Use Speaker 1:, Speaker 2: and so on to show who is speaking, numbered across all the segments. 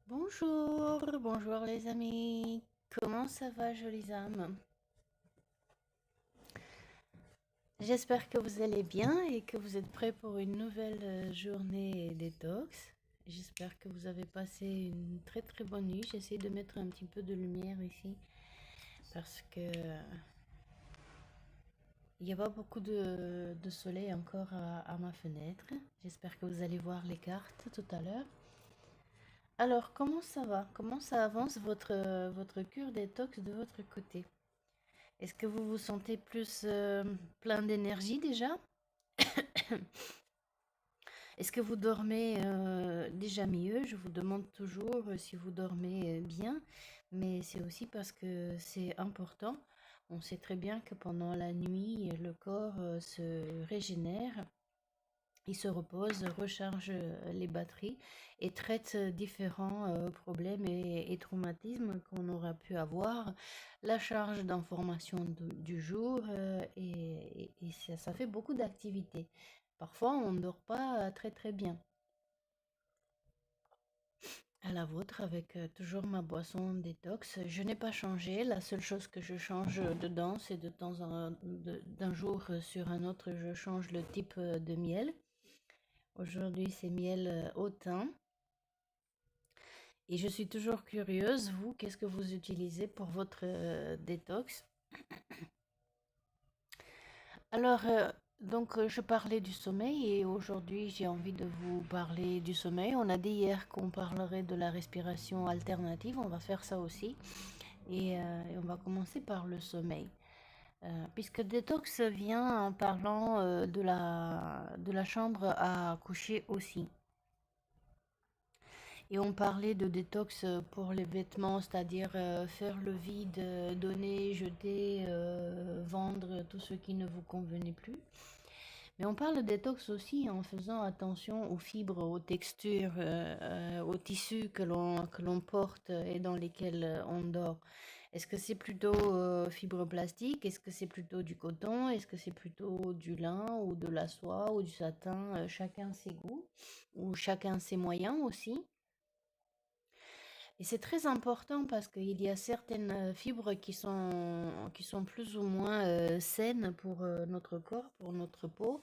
Speaker 1: Bonjour, bonjour les amis. Comment ça va, jolies âmes? J'espère que vous allez bien et que vous êtes prêts pour une nouvelle journée détox. J'espère que vous avez passé une très très bonne nuit. J'essaie de mettre un petit peu de lumière ici parce que il n'y a pas beaucoup de soleil encore à ma fenêtre. J'espère que vous allez voir les cartes tout à l'heure. Alors, comment ça va? Comment ça avance votre cure détox de votre côté? Est-ce que vous vous sentez plus plein d'énergie déjà? Est-ce que vous dormez déjà mieux? Je vous demande toujours si vous dormez bien, mais c'est aussi parce que c'est important. On sait très bien que pendant la nuit, le corps se régénère, il se repose, recharge les batteries et traite différents problèmes et traumatismes qu'on aura pu avoir. La charge d'information du jour et ça fait beaucoup d'activités. Parfois, on ne dort pas très très bien. À la vôtre, avec toujours ma boisson détox. Je n'ai pas changé. La seule chose que je change dedans, c'est de temps en d'un jour sur un autre, je change le type de miel. Aujourd'hui, c'est miel au thym. Et je suis toujours curieuse, vous, qu'est-ce que vous utilisez pour votre détox? Alors, je parlais du sommeil et aujourd'hui, j'ai envie de vous parler du sommeil. On a dit hier qu'on parlerait de la respiration alternative. On va faire ça aussi. Et on va commencer par le sommeil. Puisque détox vient en parlant de la chambre à coucher aussi. Et on parlait de détox pour les vêtements, c'est-à-dire faire le vide, donner, jeter, vendre tout ce qui ne vous convenait plus. Mais on parle de détox aussi en faisant attention aux fibres, aux textures, aux tissus que l'on porte et dans lesquels on dort. Est-ce que c'est plutôt fibre plastique? Est-ce que c'est plutôt du coton? Est-ce que c'est plutôt du lin ou de la soie ou du satin? Chacun ses goûts ou chacun ses moyens aussi. Et c'est très important parce qu'il y a certaines fibres qui sont plus ou moins saines pour notre corps, pour notre peau.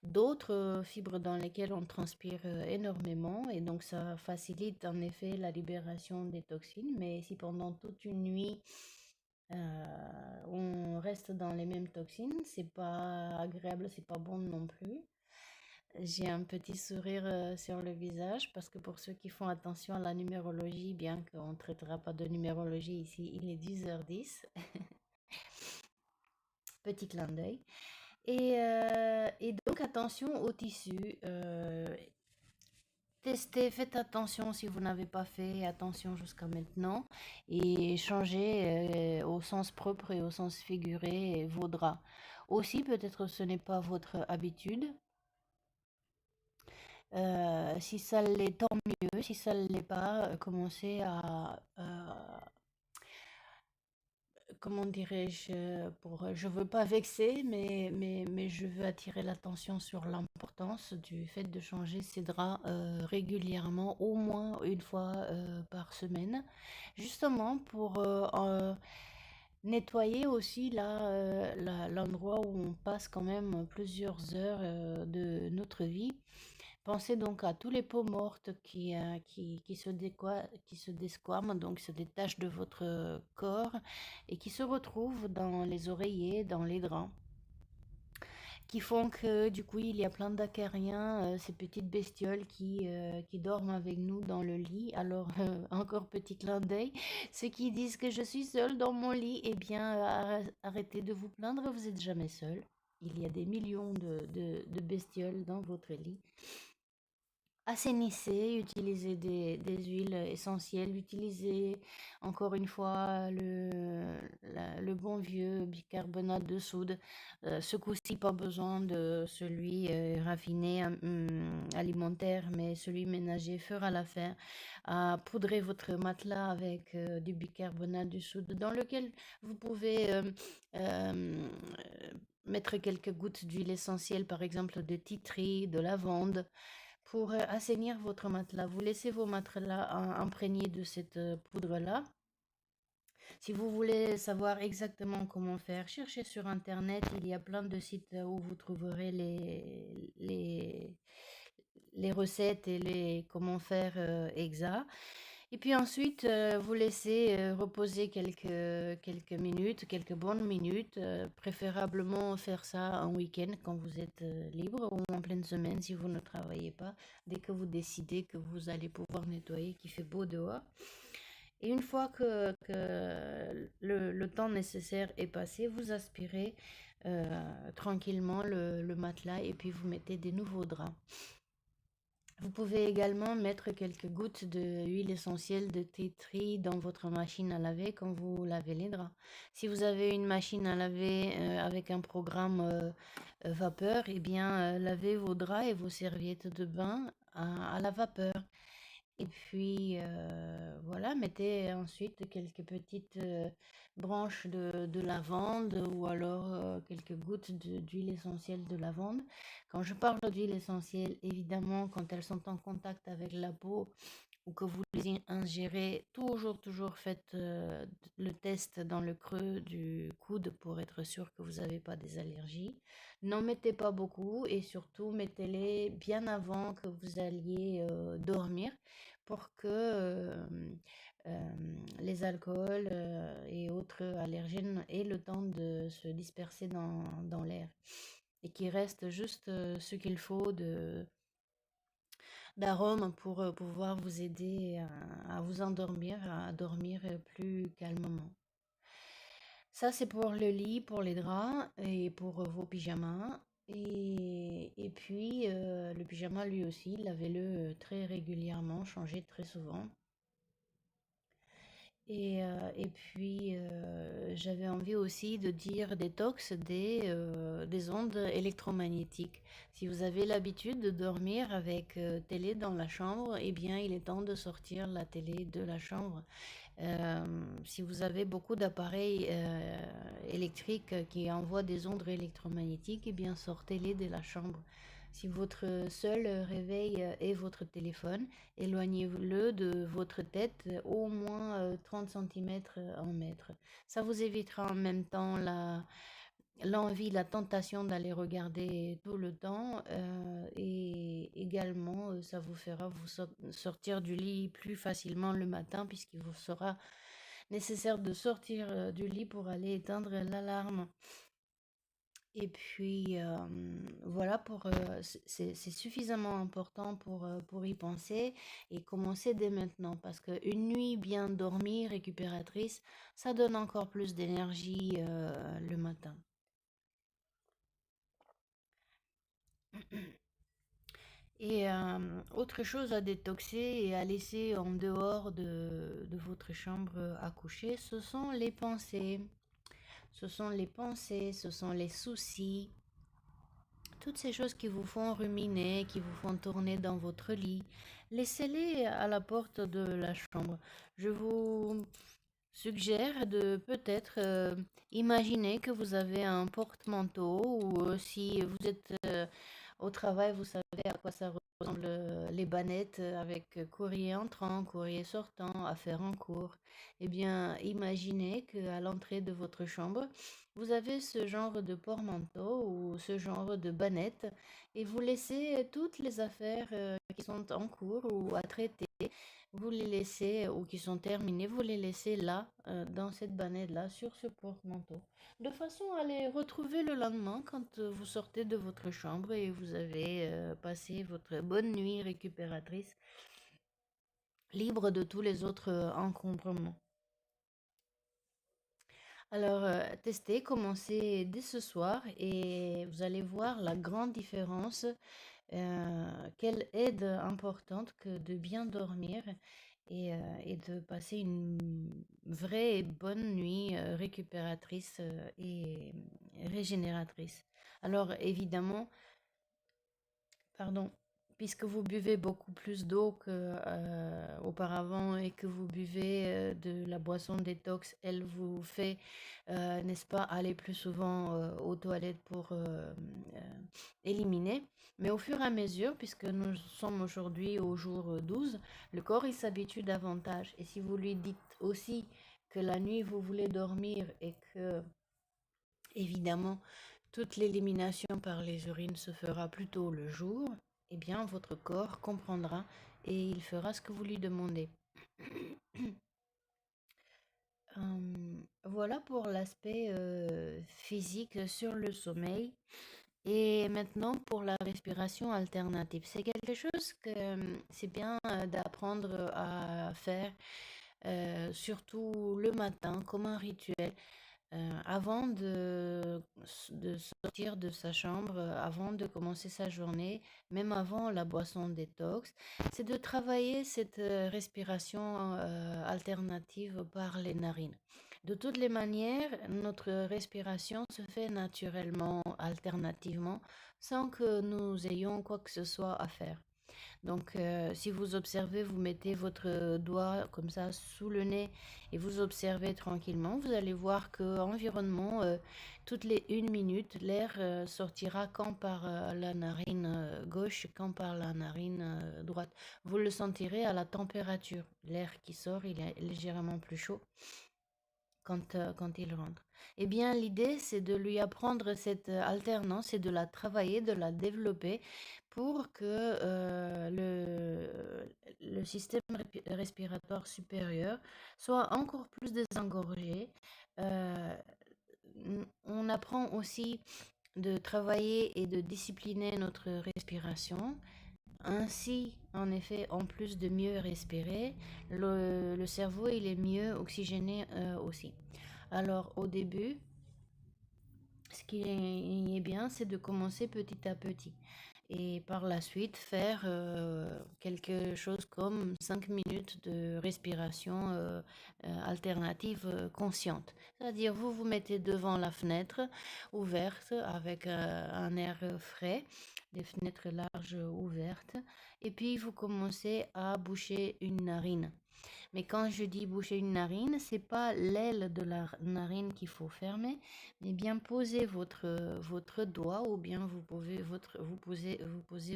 Speaker 1: D'autres fibres dans lesquelles on transpire énormément et donc ça facilite en effet la libération des toxines. Mais si pendant toute une nuit on reste dans les mêmes toxines, c'est pas agréable, c'est pas bon non plus. J'ai un petit sourire sur le visage parce que pour ceux qui font attention à la numérologie, bien qu'on ne traitera pas de numérologie ici, il est 10h10. Petit clin d'œil. Et donc attention aux tissus. Testez, faites attention si vous n'avez pas fait attention jusqu'à maintenant et changez au sens propre et au sens figuré vos draps. Aussi, peut-être ce n'est pas votre habitude. Si ça l'est, tant mieux. Si ça ne l'est pas, commencez comment dirais-je, je veux pas vexer, mais je veux attirer l'attention sur l'importance du fait de changer ses draps régulièrement, au moins une fois par semaine, justement pour nettoyer aussi l'endroit où on passe quand même plusieurs heures de notre vie. Pensez donc à tous les peaux mortes qui se desquament, donc se détachent de votre corps et qui se retrouvent dans les oreillers, dans les draps, qui font que du coup il y a plein d'acariens, ces petites bestioles qui dorment avec nous dans le lit. Alors encore petit clin d'œil, ceux qui disent que je suis seule dans mon lit, eh bien arrêtez de vous plaindre, vous n'êtes jamais seul. Il y a des millions de bestioles dans votre lit. Assainissez, utilisez des huiles essentielles, utilisez encore une fois le bon vieux bicarbonate de soude. Ce coup-ci, pas besoin de celui raffiné alimentaire, mais celui ménager fera l'affaire. Poudrez votre matelas avec du bicarbonate de soude dans lequel vous pouvez euh, mettre quelques gouttes d'huile essentielle, par exemple de titri, de lavande pour assainir votre matelas. Vous laissez vos matelas imprégnés de cette poudre-là. Si vous voulez savoir exactement comment faire, cherchez sur Internet. Il y a plein de sites où vous trouverez les recettes et les comment faire exact. Et puis ensuite, vous laissez reposer quelques minutes, quelques bonnes minutes. Préférablement faire ça un week-end quand vous êtes libre ou en pleine semaine si vous ne travaillez pas. Dès que vous décidez que vous allez pouvoir nettoyer, qu'il fait beau dehors. Et une fois que le temps nécessaire est passé, vous aspirez tranquillement le matelas et puis vous mettez des nouveaux draps. Vous pouvez également mettre quelques gouttes d'huile essentielle de tea tree dans votre machine à laver quand vous lavez les draps. Si vous avez une machine à laver avec un programme vapeur, eh bien lavez vos draps et vos serviettes de bain à la vapeur. Et puis voilà, mettez ensuite quelques petites branches de lavande ou alors quelques gouttes d'huile essentielle de lavande. Quand je parle d'huile essentielle, évidemment, quand elles sont en contact avec la peau ou que vous les ingérez, toujours faites le test dans le creux du coude pour être sûr que vous n'avez pas des allergies. N'en mettez pas beaucoup et surtout mettez-les bien avant que vous alliez dormir pour que les alcools et autres allergènes aient le temps de se disperser dans l'air et qu'il reste juste ce qu'il faut d'arôme pour pouvoir vous aider à vous endormir, à dormir plus calmement. Ça, c'est pour le lit, pour les draps et pour vos pyjamas. Et puis, le pyjama, lui aussi, lavez-le très régulièrement, changez très souvent. Et puis, j'avais envie aussi de dire détox des ondes électromagnétiques. Si vous avez l'habitude de dormir avec télé dans la chambre, eh bien, il est temps de sortir la télé de la chambre. Si vous avez beaucoup d'appareils électriques qui envoient des ondes électromagnétiques, eh bien, sortez-les de la chambre. Si votre seul réveil est votre téléphone, éloignez-le de votre tête au moins 30 cm en mètre. Ça vous évitera en même temps l'envie, la tentation d'aller regarder tout le temps et également ça vous fera vous sortir du lit plus facilement le matin puisqu'il vous sera nécessaire de sortir du lit pour aller éteindre l'alarme. Et puis voilà, c'est suffisamment important pour y penser et commencer dès maintenant parce qu'une nuit bien dormie, récupératrice, ça donne encore plus d'énergie le matin. Et autre chose à détoxer et à laisser en dehors de votre chambre à coucher, ce sont les pensées. Ce sont les pensées, ce sont les soucis, toutes ces choses qui vous font ruminer, qui vous font tourner dans votre lit. Laissez-les à la porte de la chambre. Je vous suggère de peut-être imaginer que vous avez un porte-manteau ou si vous êtes au travail, vous savez à quoi ça ressemble les bannettes avec courrier entrant, courrier sortant, affaires en cours. Eh bien, imaginez qu'à l'entrée de votre chambre, vous avez ce genre de porte-manteau ou ce genre de bannette et vous laissez toutes les affaires qui sont en cours ou à traiter, vous les laissez ou qui sont terminées, vous les laissez là, dans cette bannette-là, sur ce porte-manteau, de façon à les retrouver le lendemain quand vous sortez de votre chambre et vous avez passé votre bonne nuit récupératrice, libre de tous les autres encombrements. Alors, testez, commencez dès ce soir et vous allez voir la grande différence. Quelle aide importante que de bien dormir et de passer une vraie et bonne nuit récupératrice et régénératrice. Alors, évidemment, pardon. puisque vous buvez beaucoup plus d'eau qu'auparavant et que vous buvez de la boisson détox, elle vous fait, n'est-ce pas, aller plus souvent aux toilettes pour éliminer. Mais au fur et à mesure, puisque nous sommes aujourd'hui au jour 12, le corps il s'habitue davantage. Et si vous lui dites aussi que la nuit vous voulez dormir et que, évidemment, toute l'élimination par les urines se fera plutôt le jour, eh bien votre corps comprendra et il fera ce que vous lui demandez. Voilà pour l'aspect physique sur le sommeil. Et maintenant pour la respiration alternative. C'est quelque chose que c'est bien d'apprendre à faire, surtout le matin, comme un rituel. Avant de sortir de sa chambre, avant de commencer sa journée, même avant la boisson détox, c'est de travailler cette respiration alternative par les narines. De toutes les manières, notre respiration se fait naturellement, alternativement, sans que nous ayons quoi que ce soit à faire. Donc, si vous observez, vous mettez votre doigt comme ça sous le nez et vous observez tranquillement, vous allez voir que environnement, toutes les 1 minute, l'air sortira quand par la narine gauche, quand par la narine droite. Vous le sentirez à la température. L'air qui sort, il est légèrement plus chaud quand il rentre. Eh bien, l'idée, c'est de lui apprendre cette alternance et de la travailler, de la développer pour que le système respiratoire supérieur soit encore plus désengorgé. Euh, on apprend aussi de travailler et de discipliner notre respiration. Ainsi, en effet, en plus de mieux respirer, le cerveau il est mieux oxygéné aussi. Alors au début, ce qui est bien, c'est de commencer petit à petit. Et par la suite, faire quelque chose comme 5 minutes de respiration alternative consciente. C'est-à-dire, vous vous mettez devant la fenêtre ouverte avec un air frais, les fenêtres larges ouvertes, et puis vous commencez à boucher une narine. Mais quand je dis boucher une narine, c'est pas l'aile de la narine qu'il faut fermer, mais bien poser votre doigt ou bien vous posez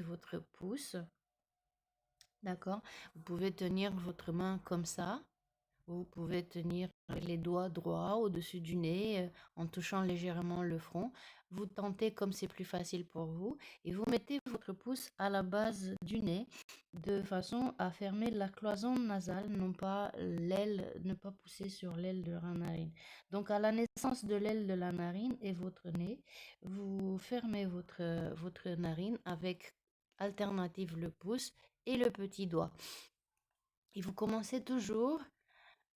Speaker 1: votre pouce, d'accord? Vous pouvez tenir votre main comme ça. Vous pouvez tenir les doigts droits au-dessus du nez en touchant légèrement le front. Vous tentez comme c'est plus facile pour vous et vous mettez votre pouce à la base du nez de façon à fermer la cloison nasale, non pas l'aile, ne pas pousser sur l'aile de la narine. Donc à la naissance de l'aile de la narine et votre nez, vous fermez votre narine avec alternative le pouce et le petit doigt. Et vous commencez toujours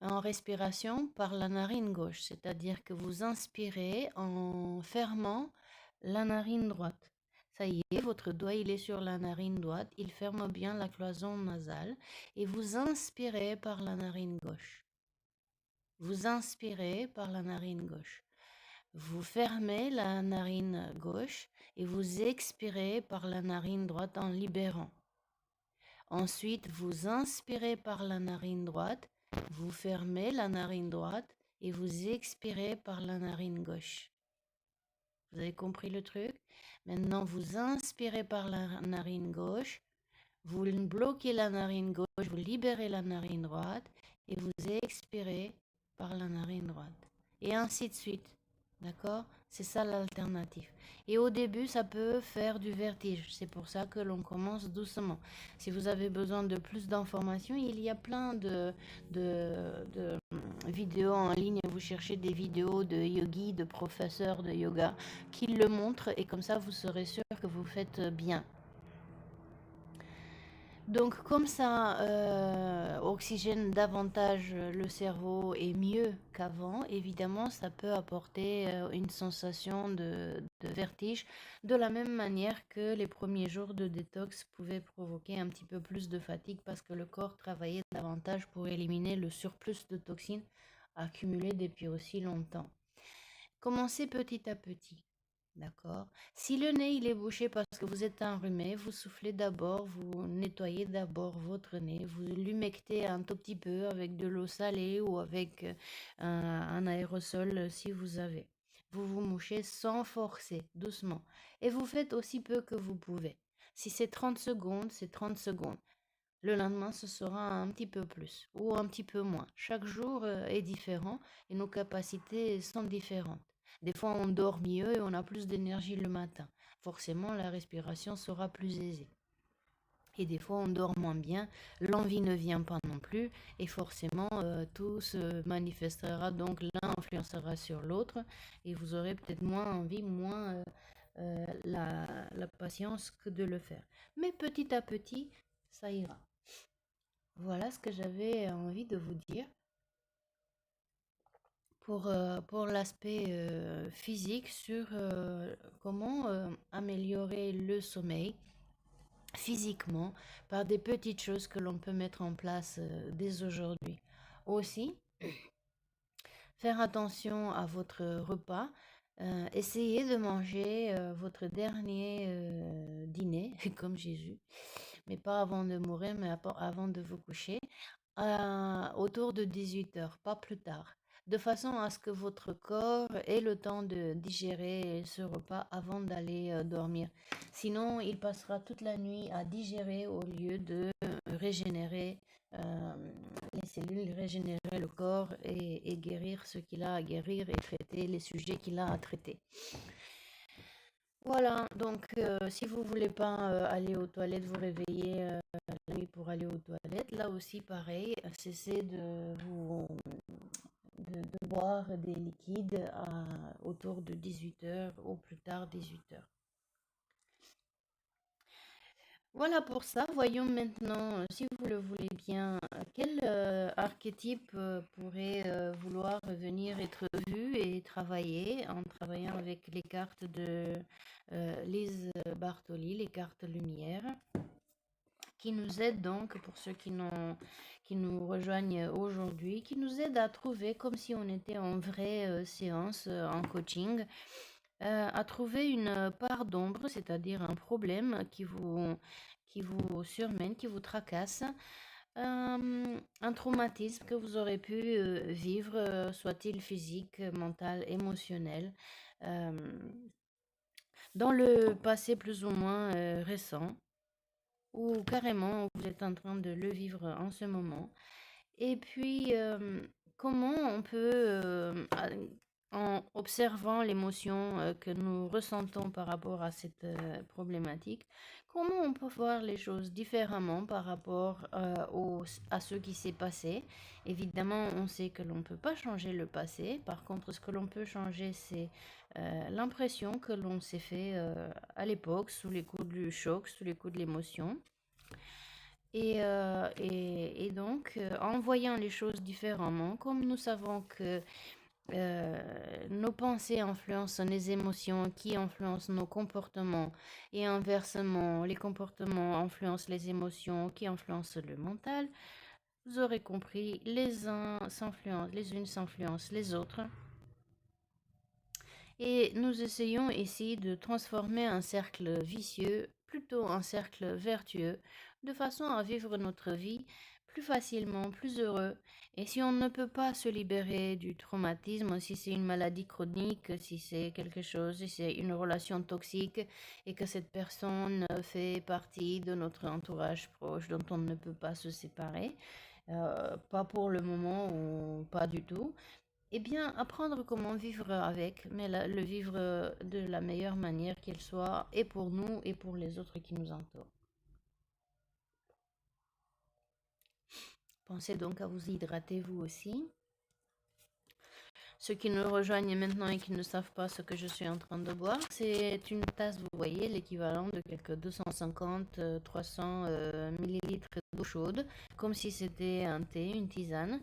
Speaker 1: en respiration par la narine gauche, c'est-à-dire que vous inspirez en fermant la narine droite. Ça y est, votre doigt il est sur la narine droite, il ferme bien la cloison nasale et vous inspirez par la narine gauche. Vous inspirez par la narine gauche. Vous fermez la narine gauche et vous expirez par la narine droite en libérant. Ensuite, vous inspirez par la narine droite, vous fermez la narine droite et vous expirez par la narine gauche. Vous avez compris le truc? Maintenant, vous inspirez par la narine gauche, vous bloquez la narine gauche, vous libérez la narine droite et vous expirez par la narine droite. Et ainsi de suite. D'accord? C'est ça l'alternative. Et au début, ça peut faire du vertige. C'est pour ça que l'on commence doucement. Si vous avez besoin de plus d'informations, il y a plein de vidéos en ligne. Vous cherchez des vidéos de yogis, de professeurs de yoga qui le montrent et comme ça, vous serez sûr que vous faites bien. Donc comme ça oxygène davantage le cerveau et mieux qu'avant, évidemment ça peut apporter une sensation de vertige de la même manière que les premiers jours de détox pouvaient provoquer un petit peu plus de fatigue parce que le corps travaillait davantage pour éliminer le surplus de toxines accumulées depuis aussi longtemps. Commencez petit à petit. D'accord? Si le nez il est bouché parce que vous êtes enrhumé, vous soufflez d'abord, vous nettoyez d'abord votre nez, vous l'humectez un tout petit peu avec de l'eau salée ou avec un aérosol si vous avez. Vous vous mouchez sans forcer, doucement. Et vous faites aussi peu que vous pouvez. Si c'est 30 secondes, c'est 30 secondes. Le lendemain, ce sera un petit peu plus ou un petit peu moins. Chaque jour est différent et nos capacités sont différentes. Des fois, on dort mieux et on a plus d'énergie le matin. Forcément, la respiration sera plus aisée. Et des fois, on dort moins bien, l'envie ne vient pas non plus, et forcément, tout se manifestera, donc l'un influencera sur l'autre, et vous aurez peut-être moins envie, moins la patience que de le faire. Mais petit à petit, ça ira. Voilà ce que j'avais envie de vous dire pour l'aspect physique sur comment améliorer le sommeil physiquement par des petites choses que l'on peut mettre en place dès aujourd'hui. Aussi, faire attention à votre repas. Essayez de manger votre dernier dîner, comme Jésus, mais pas avant de mourir, mais avant de vous coucher, autour de 18 heures, pas plus tard, de façon à ce que votre corps ait le temps de digérer ce repas avant d'aller dormir. Sinon, il passera toute la nuit à digérer au lieu de régénérer euh, les cellules, régénérer le corps et guérir ce qu'il a à guérir et traiter les sujets qu'il a à traiter. Voilà, donc si vous voulez pas aller aux toilettes, vous réveiller la nuit pour aller aux toilettes, là aussi pareil, cessez de boire des liquides autour de 18 heures au plus tard 18 heures. Voilà pour ça. Voyons maintenant, si vous le voulez bien, quel archétype pourrait vouloir venir être vu et travailler en travaillant avec les cartes de Lise Bartoli, les cartes lumière, qui nous aident donc, pour ceux qui nous rejoignent aujourd'hui, qui nous aident à trouver, comme si on était en vraie séance en coaching, à trouver une part d'ombre, c'est-à-dire un problème qui vous surmène, qui vous tracasse, un traumatisme que vous aurez pu vivre, soit-il physique, mental, émotionnel, euh, dans le passé plus ou moins récent, ou carrément vous êtes en train de le vivre en ce moment. Et puis, comment on peut, en observant l'émotion que nous ressentons par rapport à cette problématique, comment on peut voir les choses différemment par rapport à ce qui s'est passé. Évidemment, on sait que l'on ne peut pas changer le passé. Par contre, ce que l'on peut changer, c'est l'impression que l'on s'est fait à l'époque, sous les coups du choc, sous les coups de l'émotion. Et donc, en voyant les choses différemment, comme nous savons que nos pensées influencent les émotions qui influencent nos comportements et inversement, les comportements influencent les émotions qui influencent le mental, vous aurez compris, les unes s'influencent les autres. Et nous essayons ici de transformer un cercle vicieux plutôt un cercle vertueux, de façon à vivre notre vie plus facilement, plus heureux. Et si on ne peut pas se libérer du traumatisme, si c'est une maladie chronique, si c'est quelque chose, si c'est une relation toxique et que cette personne fait partie de notre entourage proche dont on ne peut pas se séparer, pas pour le moment ou pas du tout, eh bien, apprendre comment vivre avec, mais le vivre de la meilleure manière qu'elle soit, et pour nous et pour les autres qui nous entourent. Pensez donc à vous hydrater vous aussi. Ceux qui nous rejoignent maintenant et qui ne savent pas ce que je suis en train de boire, c'est une tasse, vous voyez, l'équivalent de quelques 250-300 millilitres d'eau chaude, comme si c'était un thé, une tisane.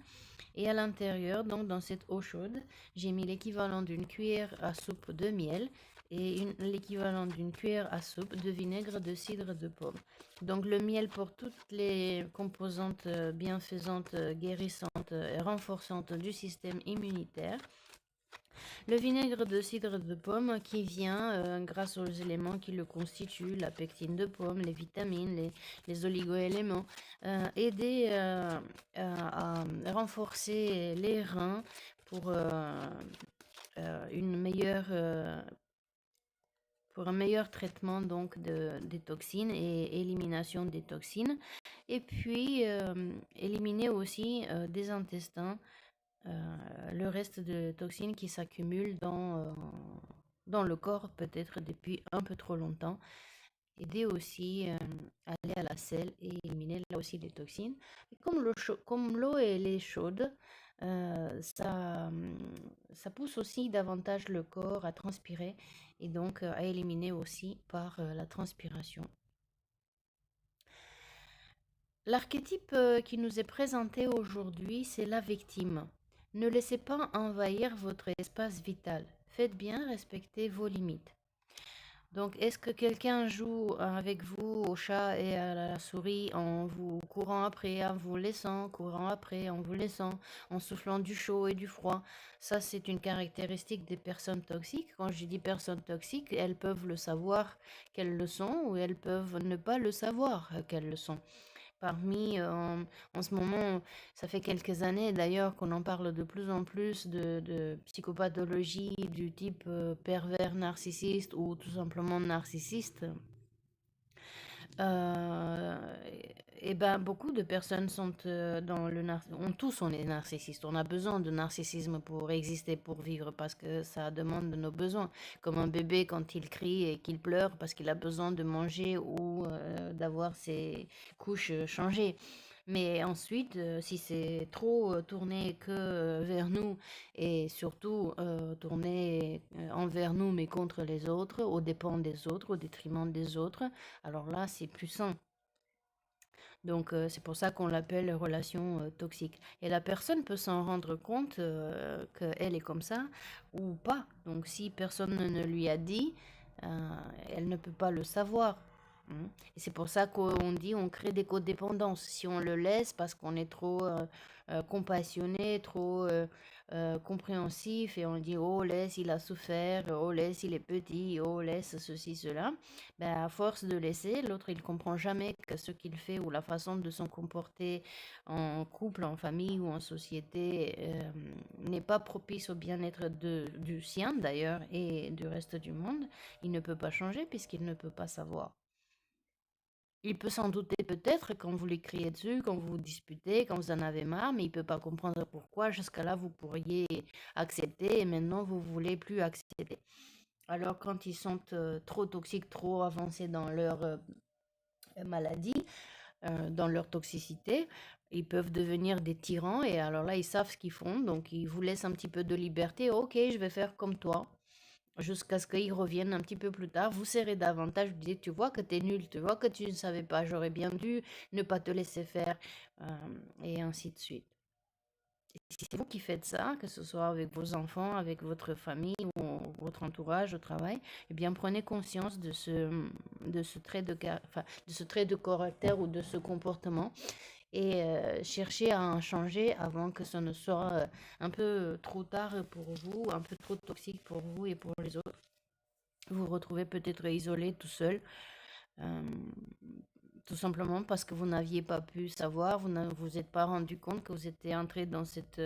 Speaker 1: Et à l'intérieur, donc dans cette eau chaude, j'ai mis l'équivalent d'une cuillère à soupe de miel et l'équivalent d'une cuillère à soupe de vinaigre de cidre de pomme. Donc le miel pour toutes les composantes bienfaisantes, guérissantes et renforçantes du système immunitaire. Le vinaigre de cidre de pomme qui vient, grâce aux éléments qui le constituent, la pectine de pomme, les vitamines, les oligo-éléments, aider à renforcer les reins pour une meilleure, pour un meilleur traitement donc des toxines et élimination des toxines. Et puis, éliminer aussi des intestins le reste de toxines qui s'accumulent dans le corps, peut-être depuis un peu trop longtemps. Aider aussi à aller à la selle et éliminer là aussi les toxines. Et comme l'eau elle est chaude, ça pousse aussi davantage le corps à transpirer et donc à éliminer aussi par la transpiration. L'archétype qui nous est présenté aujourd'hui, c'est la victime. Ne laissez pas envahir votre espace vital. Faites bien respecter vos limites. Donc, est-ce que quelqu'un joue avec vous au chat et à la souris en vous courant après, en vous laissant, courant après, en vous laissant, en soufflant du chaud et du froid? Ça, c'est une caractéristique des personnes toxiques. Quand je dis personnes toxiques, elles peuvent le savoir qu'elles le sont ou elles peuvent ne pas le savoir qu'elles le sont. Parmi, en ce moment, ça fait quelques années d'ailleurs qu'on en parle de plus en plus de psychopathologie du type pervers narcissiste ou tout simplement narcissiste. Euh, et ben beaucoup de personnes sont tous on est narcissistes. On a besoin de narcissisme pour exister, pour vivre, parce que ça demande de nos besoins. Comme un bébé quand il crie et qu'il pleure parce qu'il a besoin de manger ou d'avoir ses couches changées. Mais ensuite, si c'est trop tourné que vers nous et surtout tourné envers nous mais contre les autres, aux dépens des autres, au détriment des autres, alors là, c'est plus sain. Donc, c'est pour ça qu'on l'appelle relation toxique. Et la personne peut s'en rendre compte qu'elle est comme ça ou pas. Donc, si personne ne lui a dit, elle ne peut pas le savoir. Et c'est pour ça qu'on dit on crée des codépendances. Si on le laisse parce qu'on est trop compassionné, trop compréhensif et on dit oh laisse il a souffert, oh laisse il est petit, oh laisse ceci, cela, ben, à force de laisser, l'autre il comprend jamais que ce qu'il fait ou la façon de se comporter en couple, en famille ou en société n'est pas propice au bien-être du sien d'ailleurs et du reste du monde. Il ne peut pas changer puisqu'il ne peut pas savoir. Il peut s'en douter peut-être quand vous lui criez dessus, quand vous vous disputez, quand vous en avez marre, mais il ne peut pas comprendre pourquoi. Jusqu'à là, vous pourriez accepter et maintenant, vous ne voulez plus accepter. Alors, quand ils sont trop toxiques, trop avancés dans leur maladie, dans leur toxicité, ils peuvent devenir des tyrans et alors là, ils savent ce qu'ils font. Donc, ils vous laissent un petit peu de liberté. Ok, je vais faire comme toi jusqu'à ce qu'ils reviennent un petit peu plus tard, vous serrez davantage, vous dites, tu vois que tu es nul, tu vois que tu ne savais pas, j'aurais bien dû ne pas te laisser faire, et ainsi de suite. Et si c'est vous qui faites ça, que ce soit avec vos enfants, avec votre famille ou votre entourage au travail, eh bien prenez conscience de ce trait de ce trait de caractère ou de ce comportement et cherchez à en changer avant que ce ne soit un peu trop tard pour vous, un peu trop toxique pour vous et pour les autres. Vous vous retrouvez peut-être isolé, tout seul, euh, tout simplement parce que vous n'aviez pas pu savoir, vous ne vous êtes pas rendu compte que vous étiez entré dans cette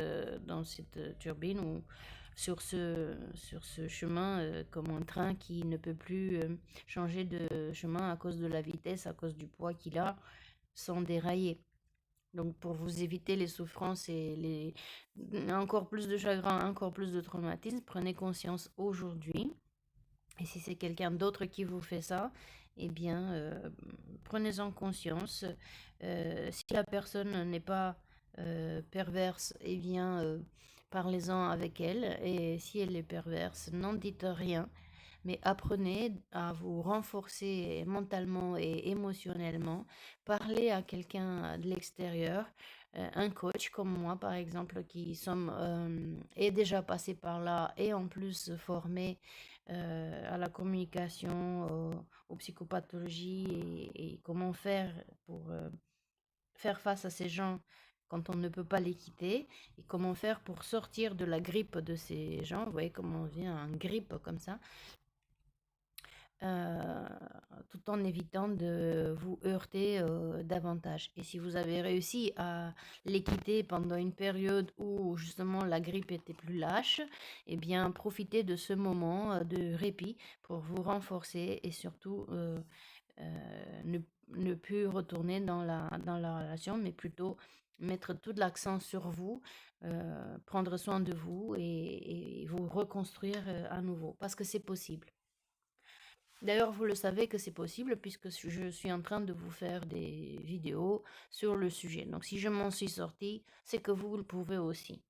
Speaker 1: turbine ou sur ce chemin comme un train qui ne peut plus changer de chemin à cause de la vitesse, à cause du poids qu'il a, sans dérailler. Donc pour vous éviter les souffrances et encore plus de chagrin, encore plus de traumatisme, prenez conscience aujourd'hui. Et si c'est quelqu'un d'autre qui vous fait ça, eh bien, prenez-en conscience. Si la personne n'est pas perverse, eh bien, parlez-en avec elle. Et si elle est perverse, n'en dites rien, mais apprenez à vous renforcer mentalement et émotionnellement. Parlez à quelqu'un de l'extérieur, un coach comme moi par exemple, est déjà passé par là et en plus formé à la communication, aux psychopathologies et comment faire pour faire face à ces gens quand on ne peut pas les quitter, et comment faire pour sortir de la grippe de ces gens. Vous voyez comment on vient en grippe comme ça, euh, tout en évitant de vous heurter davantage. Et si vous avez réussi à les quitter pendant une période où justement la grippe était plus lâche, eh bien profitez de ce moment de répit pour vous renforcer et surtout ne, ne plus retourner dans la relation, mais plutôt mettre tout l'accent sur vous, prendre soin de vous et vous reconstruire à nouveau, parce que c'est possible. D'ailleurs, vous le savez que c'est possible puisque je suis en train de vous faire des vidéos sur le sujet. Donc, si je m'en suis sortie, c'est que vous le pouvez aussi.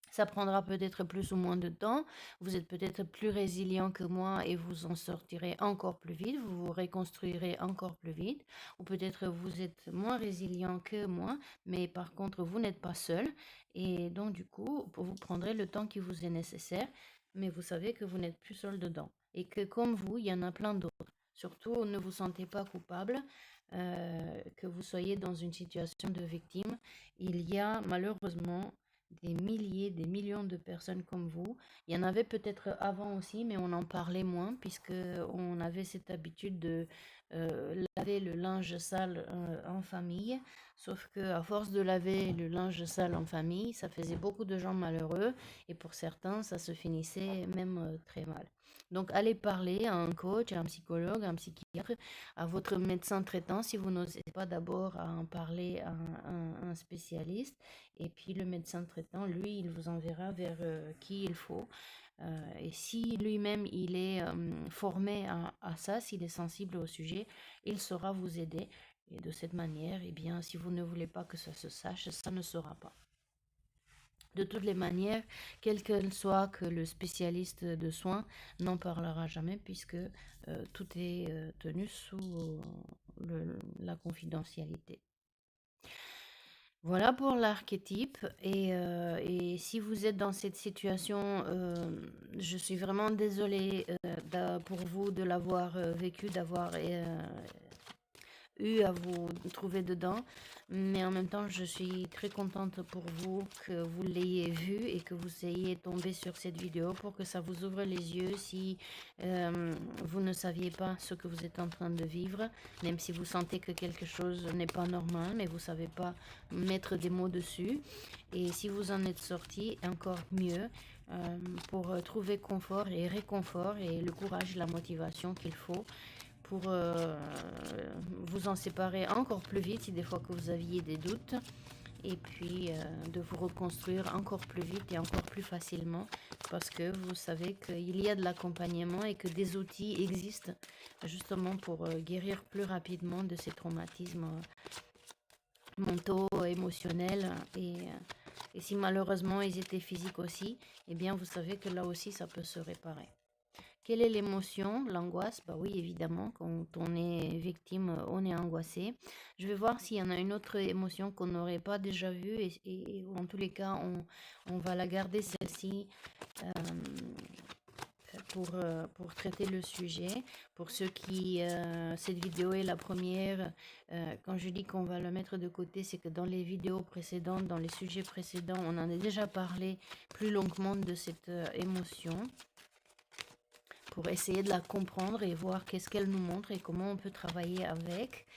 Speaker 1: Ça prendra peut-être plus ou moins de temps. Vous êtes peut-être plus résilient que moi et vous en sortirez encore plus vite. Vous vous reconstruirez encore plus vite. Ou peut-être vous êtes moins résilient que moi, mais par contre, vous n'êtes pas seul. Et donc, du coup, vous prendrez le temps qui vous est nécessaire. Mais vous savez que vous n'êtes plus seul dedans. Et que comme vous, il y en a plein d'autres. Surtout, ne vous sentez pas coupable. Que vous soyez dans une situation de victime. Il y a malheureusement des milliers, des millions de personnes comme vous. Il y en avait peut-être avant aussi, mais on en parlait moins puisque on avait cette habitude de laver le linge sale en famille. Sauf que à force de laver le linge sale en famille, ça faisait beaucoup de gens malheureux et pour certains, ça se finissait même très mal. Donc, allez parler à un coach, à un psychologue, à un psychiatre, à votre médecin traitant si vous n'osez pas d'abord à en parler à un spécialiste. Et puis le médecin traitant, lui, il vous enverra vers qui il faut. Et si lui-même, il est formé à ça, s'il est sensible au sujet, il saura vous aider. Et de cette manière, eh bien, si vous ne voulez pas que ça se sache, ça ne sera pas. De toutes les manières, quel qu'elle soit, que le spécialiste de soins n'en parlera jamais puisque tout est tenu sous la confidentialité. Voilà pour l'archétype. Et si vous êtes dans cette situation, je suis vraiment désolée pour vous de l'avoir vécu, d'avoir eu à vous trouver dedans. Mais en même temps, je suis très contente pour vous que vous l'ayez vu et que vous ayez tombé sur cette vidéo pour que ça vous ouvre les yeux si vous ne saviez pas ce que vous êtes en train de vivre, même si vous sentez que quelque chose n'est pas normal, mais vous ne savez pas mettre des mots dessus. Et si vous en êtes sorti, encore mieux, pour trouver confort et réconfort et le courage et la motivation qu'il faut pour vous en séparer encore plus vite si des fois que vous aviez des doutes et puis de vous reconstruire encore plus vite et encore plus facilement parce que vous savez qu'il y a de l'accompagnement et que des outils existent justement pour guérir plus rapidement de ces traumatismes mentaux, émotionnels et si malheureusement ils étaient physiques aussi, eh bien vous savez que là aussi ça peut se réparer. Quelle est l'émotion? L'angoisse? Bah oui, évidemment, quand on est victime, on est angoissé. Je vais voir s'il y en a une autre émotion qu'on n'aurait pas déjà vue et en tous les cas, on va la garder celle-ci pour traiter le sujet. Pour ceux qui, cette vidéo est la première, quand je dis qu'on va la mettre de côté, c'est que dans les vidéos précédentes, dans les sujets précédents, on en a déjà parlé plus longuement de cette émotion, pour essayer de la comprendre et voir qu'est-ce qu'elle nous montre et comment on peut travailler avec.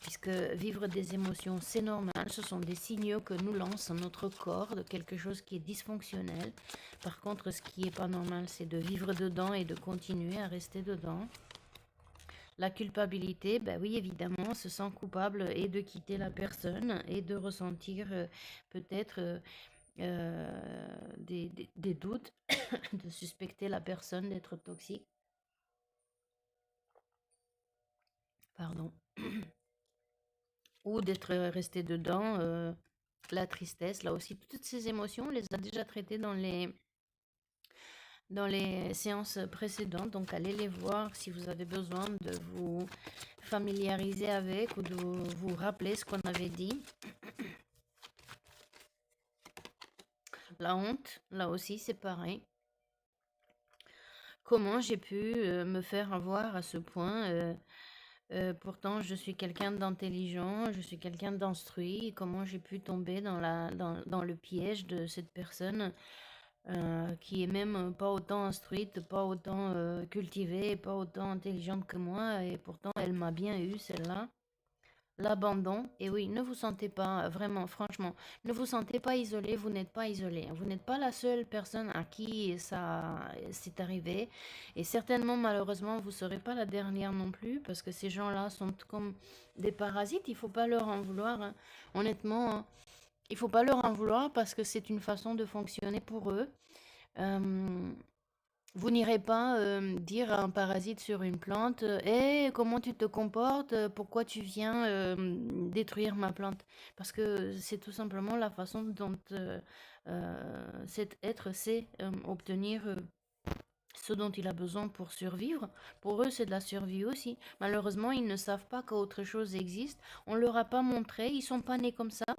Speaker 1: Puisque vivre des émotions, c'est normal, ce sont des signaux que nous lance notre corps de quelque chose qui est dysfonctionnel. Par contre, ce qui n'est pas normal, c'est de vivre dedans et de continuer à rester dedans. La culpabilité, ben oui, évidemment, se sent coupable et de quitter la personne et de ressentir peut-être des doutes, de suspecter la personne d'être toxique. Pardon. Ou d'être resté dedans, la tristesse, là aussi, toutes ces émotions, on les a déjà traitées dans les séances précédentes, donc allez les voir si vous avez besoin de vous familiariser avec ou de vous rappeler ce qu'on avait dit. La honte, là aussi, c'est pareil. Comment j'ai pu me faire avoir à ce point Pourtant, je suis quelqu'un d'intelligent, je suis quelqu'un d'instruit. Comment j'ai pu tomber dans le piège de cette personne qui est même pas autant instruite, pas autant cultivée, pas autant intelligente que moi, et pourtant elle m'a bien eu, celle-là. L'abandon, et oui, ne vous sentez pas, vraiment, franchement, ne vous sentez pas isolé, vous n'êtes pas isolé. Vous n'êtes pas la seule personne à qui ça s'est arrivé. Et certainement, malheureusement, vous ne serez pas la dernière non plus, parce que ces gens-là sont comme des parasites, il ne faut pas leur en vouloir, hein. Honnêtement, hein, il ne faut pas leur en vouloir parce que c'est une façon de fonctionner pour eux. Euh, vous n'irez pas dire à un parasite sur une plante, «Eh, comment tu te comportes? Pourquoi tu viens détruire ma plante?» Parce que c'est tout simplement la façon dont cet être sait obtenir ce dont il a besoin pour survivre. Pour eux, c'est de la survie aussi. Malheureusement, ils ne savent pas qu'autre chose existe. On leur a pas montré, ils sont pas nés comme ça.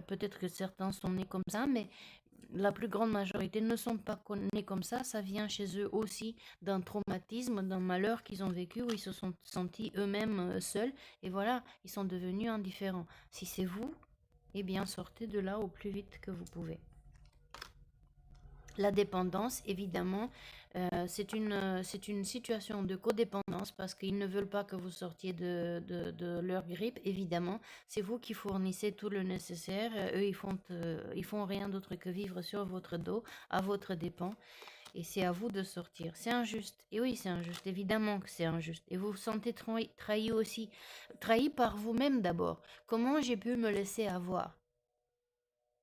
Speaker 1: Peut-être que certains sont nés comme ça, mais la plus grande majorité ne sont pas nés comme ça vient chez eux aussi d'un traumatisme, d'un malheur qu'ils ont vécu où ils se sont sentis eux-mêmes seuls et voilà, ils sont devenus indifférents. Si c'est vous, eh bien sortez de là au plus vite que vous pouvez. La dépendance, évidemment, c'est une situation de codépendance parce qu'ils ne veulent pas que vous sortiez de leur grippe, évidemment. C'est vous qui fournissez tout le nécessaire. Eux, ils font rien d'autre que vivre sur votre dos, à votre dépens. Et c'est à vous de sortir. C'est injuste. Et oui, c'est injuste. Évidemment que c'est injuste. Et vous vous sentez trahi aussi. Trahi par vous-même d'abord. Comment j'ai pu me laisser avoir?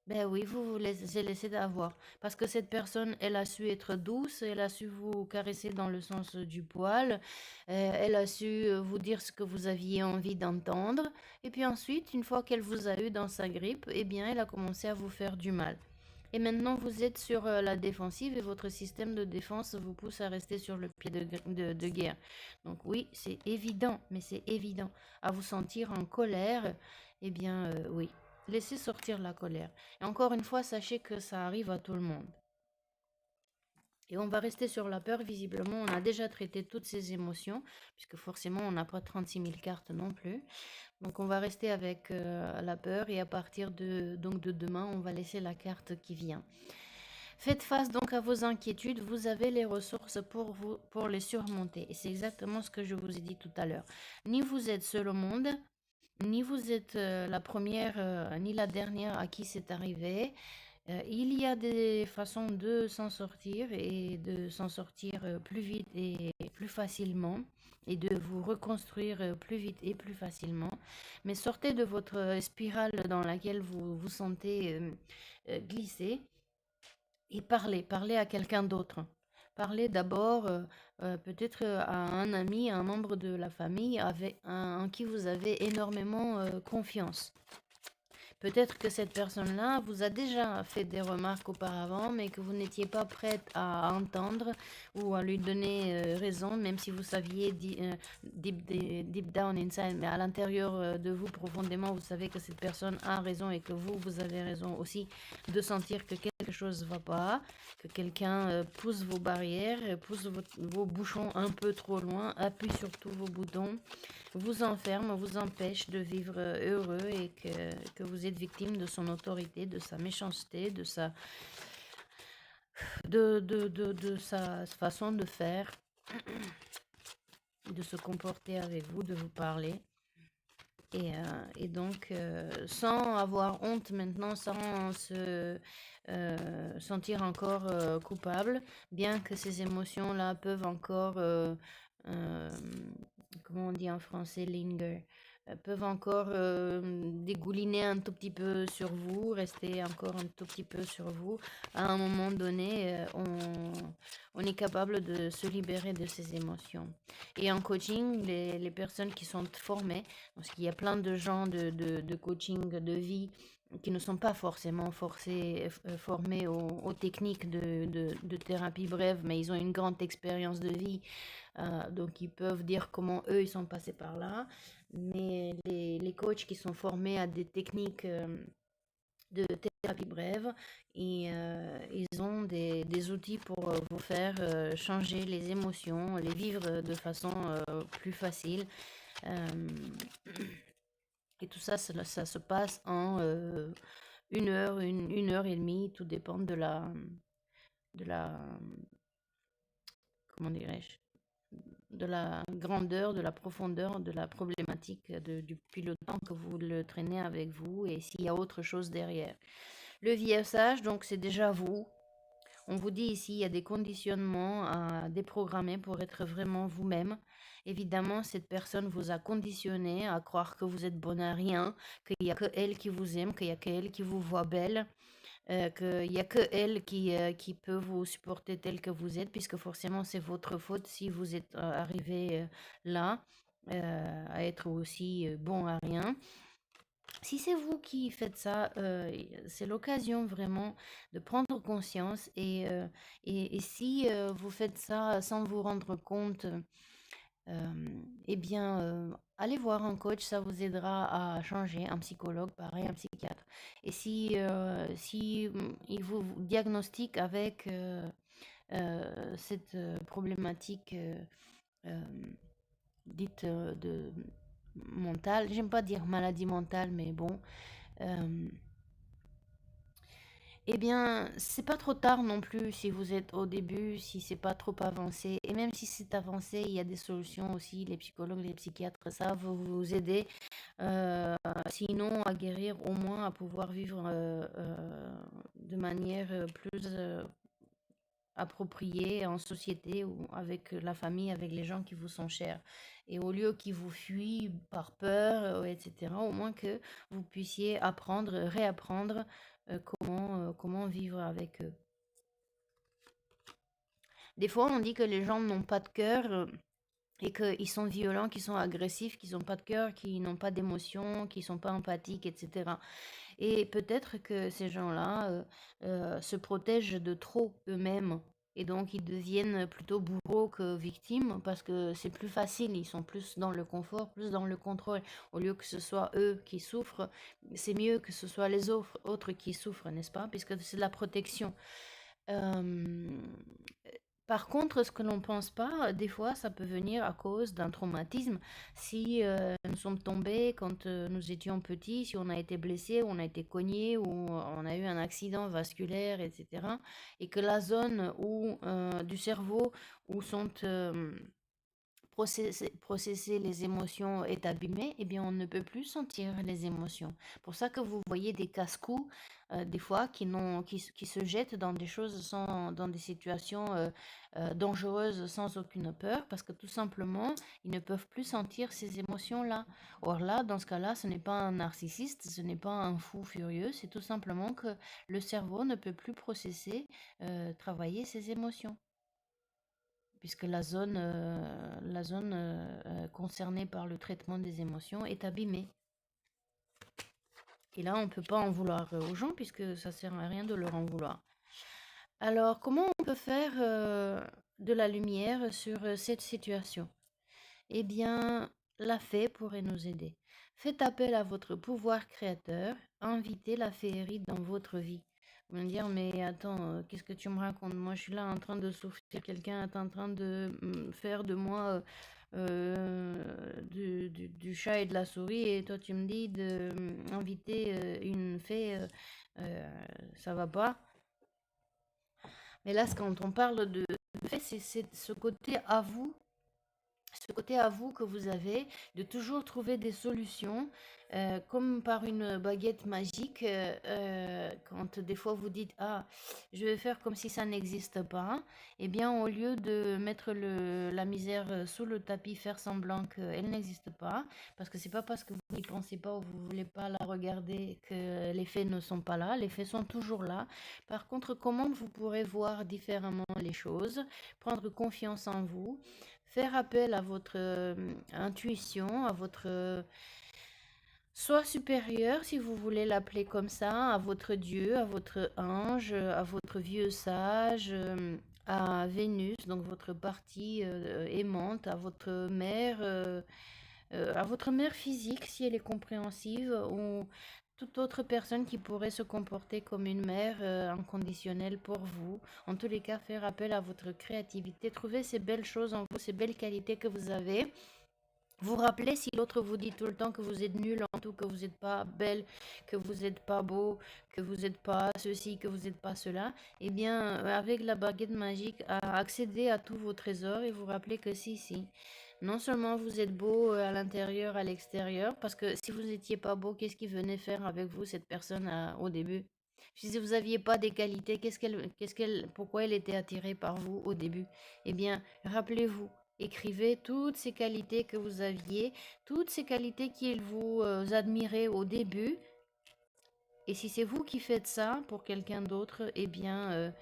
Speaker 1: Ben oui, vous vous laissez avoir. Parce que cette personne, elle a su être douce, elle a su vous caresser dans le sens du poil, elle a su vous dire ce que vous aviez envie d'entendre. Et puis ensuite, une fois qu'elle vous a eu dans sa grippe, eh bien, elle a commencé à vous faire du mal. Et maintenant, vous êtes sur la défensive et votre système de défense vous pousse à rester sur le pied de guerre. Donc oui, c'est évident, mais c'est évident. À vous sentir en colère, eh bien oui. Laissez sortir la colère. Et encore une fois, sachez que ça arrive à tout le monde. Et on va rester sur la peur, visiblement, on a déjà traité toutes ces émotions, puisque forcément, on n'a pas 36 000 cartes non plus. Donc on va rester avec la peur, et à partir donc de demain, on va laisser la carte qui vient. Faites face donc à vos inquiétudes, vous avez les ressources pour les surmonter. Et c'est exactement ce que je vous ai dit tout à l'heure. Ni vous êtes seul au monde, ni vous êtes la première, ni la dernière à qui c'est arrivé. Il y a des façons de s'en sortir et de s'en sortir plus vite et plus facilement et de vous reconstruire plus vite et plus facilement. Mais sortez de votre spirale dans laquelle vous vous sentez glisser et parlez à quelqu'un d'autre. Parlez d'abord peut-être à un ami, à un membre de la famille en qui vous avez énormément confiance. Peut-être que cette personne-là vous a déjà fait des remarques auparavant, mais que vous n'étiez pas prête à entendre ou à lui donner raison, même si vous saviez deep down inside, mais à l'intérieur de vous, profondément, vous savez que cette personne a raison et que vous avez raison aussi de sentir que quelque chose ne va pas, que quelqu'un pousse vos barrières, pousse vos bouchons un peu trop loin, appuie sur tous vos boutons, vous enferme, vous empêche de vivre heureux et que vous êtes victime de son autorité, de sa méchanceté, de sa façon de faire, de se comporter avec vous, de vous parler. Et donc, sans avoir honte maintenant, sans se sentir encore coupable, bien que ces émotions-là peuvent encore, comment on dit en français, linger, peuvent encore dégouliner un tout petit peu sur vous, rester encore un tout petit peu sur vous. À un moment donné, on est capable de se libérer de ces émotions. Et en coaching, les personnes qui sont formées, parce qu'il y a plein de gens de coaching de vie qui ne sont pas forcément formés aux techniques de thérapie brève, mais ils ont une grande expérience de vie, donc ils peuvent dire comment eux, ils sont passés par là. Mais les coachs qui sont formés à des techniques de thérapie brève et ils ont des outils pour vous faire changer les émotions, les vivre de façon plus facile. Euh, et tout ça, ça se passe en 1 heure, 1 heure et demie, tout dépend de la, comment dirais-je, de la grandeur, de la profondeur de la problématique depuis le temps que vous le traînez avec vous et s'il y a autre chose derrière. Le vieillissage, donc c'est déjà vous. On vous dit ici, il y a des conditionnements à déprogrammer pour être vraiment vous-même. Évidemment, cette personne vous a conditionné à croire que vous êtes bonne à rien, qu'il n'y a que elle qui vous aime, qu'il n'y a que elle qui vous voit belle, qu'il n'y a que elle qui peut vous supporter tel que vous êtes, puisque forcément c'est votre faute si vous êtes arrivé là à être aussi bon à rien. Si c'est vous qui faites ça, c'est l'occasion vraiment de prendre conscience et si vous faites ça sans vous rendre compte, eh bien, allez voir un coach, ça vous aidera à changer, un psychologue, pareil, un psychiatre. Et si il vous diagnostique avec cette problématique euh, dite de mentale, j'aime pas dire maladie mentale, mais bon, euh, eh bien, c'est pas trop tard non plus si vous êtes au début, si c'est pas trop avancé. Et même si c'est avancé, il y a des solutions aussi. Les psychologues, les psychiatres savent vous aider. Sinon, à guérir, au moins à pouvoir vivre de manière plus appropriée en société ou avec la famille, avec les gens qui vous sont chers. Et au lieu qu'ils vous fuient par peur, etc., au moins que vous puissiez apprendre, réapprendre comment vivre avec eux. Des fois, on dit que les gens n'ont pas de cœur et qu'ils sont violents, qu'ils sont agressifs, qu'ils n'ont pas de cœur, qu'ils n'ont pas d'émotion, qu'ils ne sont pas empathiques, etc. Et peut-être que ces gens-là se protègent de trop eux-mêmes. Et donc, ils deviennent plutôt bourreaux que victimes parce que c'est plus facile. Ils sont plus dans le confort, plus dans le contrôle. Au lieu que ce soit eux qui souffrent, c'est mieux que ce soit les autres qui souffrent, n'est-ce pas? Puisque c'est de la protection. Euh, Par contre, ce que l'on ne pense pas, des fois, ça peut venir à cause d'un traumatisme. Si nous sommes tombés quand nous étions petits, si on a été blessé, ou on a été cogné, ou on a eu un accident vasculaire, etc., et que la zone du cerveau où sont processer les émotions est abîmé, eh bien, on ne peut plus sentir les émotions. Pour ça que vous voyez des casse-cous, des fois, qui se jettent dans des choses, dans des situations dangereuses sans aucune peur, parce que tout simplement, ils ne peuvent plus sentir ces émotions-là. Or là, dans ce cas-là, ce n'est pas un narcissiste, ce n'est pas un fou furieux, c'est tout simplement que le cerveau ne peut plus processer, travailler ses émotions puisque la zone concernée par le traitement des émotions est abîmée. Et là, on ne peut pas en vouloir aux gens, puisque ça ne sert à rien de leur en vouloir. Alors, comment on peut faire de la lumière sur cette situation? Eh bien, la fée pourrait nous aider. Faites appel à votre pouvoir créateur, invitez la féerie dans votre vie. Vous allez me dire, mais attends, qu'est-ce que tu me racontes? Moi, je suis là en train de souffrir, quelqu'un est en train de faire de moi du chat et de la souris, et toi, tu me dis d'inviter une fée, ça va pas. Mais là, quand on parle de fée, c'est ce côté à vous que vous avez, de toujours trouver des solutions, comme par une baguette magique, quand des fois vous dites, ah, je vais faire comme si ça n'existe pas, eh bien au lieu de mettre la misère sous le tapis, faire semblant qu'elle n'existe pas, parce que c'est pas parce que vous n'y pensez pas ou vous voulez pas la regarder que les faits ne sont pas là, les faits sont toujours là. Par contre, comment vous pourrez voir différemment les choses, prendre confiance en vous, faire appel à votre intuition, à votre soi supérieur, si vous voulez l'appeler comme ça, à votre Dieu, à votre ange, à votre vieux sage, à Vénus, donc votre partie aimante, à votre mère physique, si elle est compréhensive, ou toute autre personne qui pourrait se comporter comme une mère inconditionnelle pour vous. En tous les cas, faire appel à votre créativité, trouver ces belles choses en vous, ces belles qualités que vous avez. Vous rappelez si l'autre vous dit tout le temps que vous êtes nul en tout, que vous n'êtes pas belle, que vous n'êtes pas beau, que vous n'êtes pas ceci, que vous n'êtes pas cela, eh bien, avec la baguette magique, accédez à tous vos trésors et vous rappelez que si, non seulement vous êtes beau à l'intérieur, à l'extérieur, parce que si vous n'étiez pas beau, qu'est-ce qui venait faire avec vous cette personne au début? Si vous n'aviez pas des qualités, pourquoi elle était attirée par vous au début? Eh bien, rappelez-vous. Écrivez toutes ces qualités que vous aviez, toutes ces qualités qu'il vous admirait au début. Et si c'est vous qui faites ça pour quelqu'un d'autre, eh bien,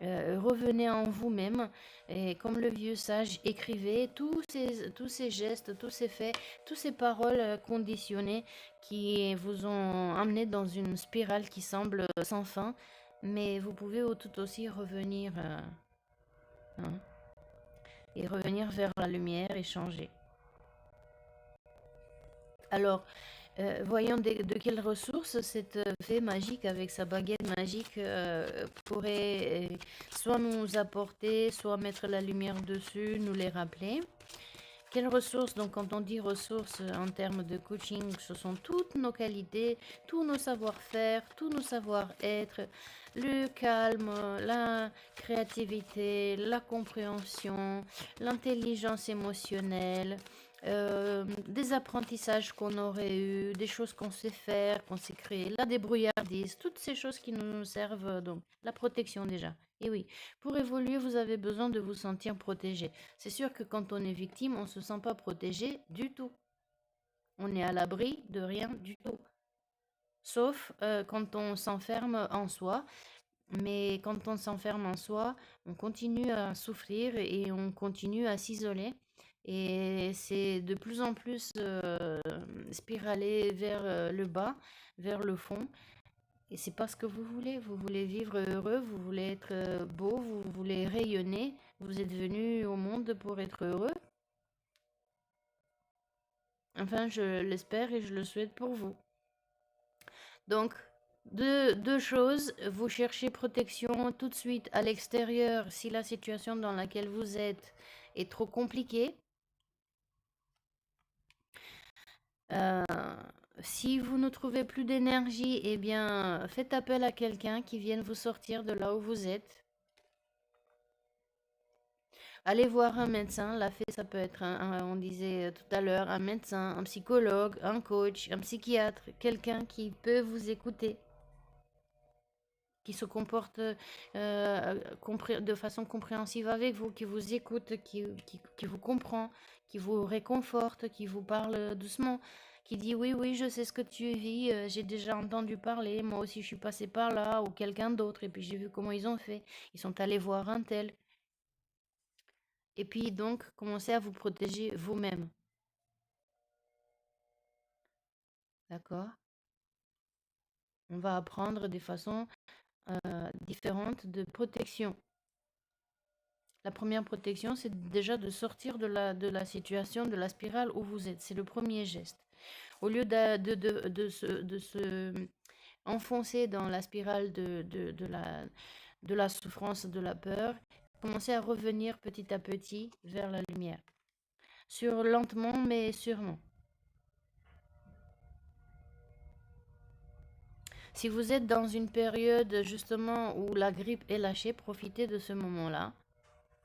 Speaker 1: revenez en vous-même. Et comme le vieux sage, écrivez tous ces gestes, tous ces faits, toutes ces paroles conditionnées qui vous ont amené dans une spirale qui semble sans fin. Mais vous pouvez tout aussi revenir. Hein, et revenir vers la lumière et changer. Alors, voyons de quelles ressources cette fée magique avec sa baguette magique pourrait soit nous apporter, soit mettre la lumière dessus, nous les rappeler. Quelles ressources? Donc, quand on dit ressources en termes de coaching, ce sont toutes nos qualités, tous nos savoir-faire, tous nos savoir-être, le calme, la créativité, la compréhension, l'intelligence émotionnelle, des apprentissages qu'on aurait eus, des choses qu'on sait faire, qu'on sait créer, la débrouillardise, toutes ces choses qui nous servent, donc la protection déjà. Et oui, pour évoluer, vous avez besoin de vous sentir protégé. C'est sûr que quand on est victime, on ne se sent pas protégé du tout. On est à l'abri de rien du tout. Sauf quand on s'enferme en soi. Mais quand on s'enferme en soi, on continue à souffrir et on continue à s'isoler. Et c'est de plus en plus spiralé vers le bas, vers le fond. Et c'est pas ce que vous voulez. Vous voulez vivre heureux, vous voulez être beau, vous voulez rayonner. Vous êtes venu au monde pour être heureux. Enfin, je l'espère et je le souhaite pour vous. Donc, deux choses. Vous cherchez protection tout de suite à l'extérieur si la situation dans laquelle vous êtes est trop compliquée. Si vous ne trouvez plus d'énergie, eh bien, faites appel à quelqu'un qui vienne vous sortir de là où vous êtes. Allez voir un médecin. La fée, ça peut être, on disait tout à l'heure, un médecin, un psychologue, un coach, un psychiatre, quelqu'un qui peut vous écouter, qui se comporte de façon compréhensive avec vous, qui vous écoute, qui vous comprend, qui vous réconforte, qui vous parle doucement, qui dit oui, oui, je sais ce que tu vis, j'ai déjà entendu parler, moi aussi je suis passé par là, ou quelqu'un d'autre, et puis j'ai vu comment ils ont fait. Ils sont allés voir un tel. Et puis donc, commencez à vous protéger vous-même. D'accord? On va apprendre des façons différentes de protection. La première protection, c'est déjà de sortir de la situation, de la spirale où vous êtes. C'est le premier geste. Au lieu de se enfoncer dans la spirale de la souffrance, de la peur, commencez à revenir petit à petit vers la lumière. Lentement, mais sûrement. Si vous êtes dans une période justement où la grippe est lâchée, profitez de ce moment-là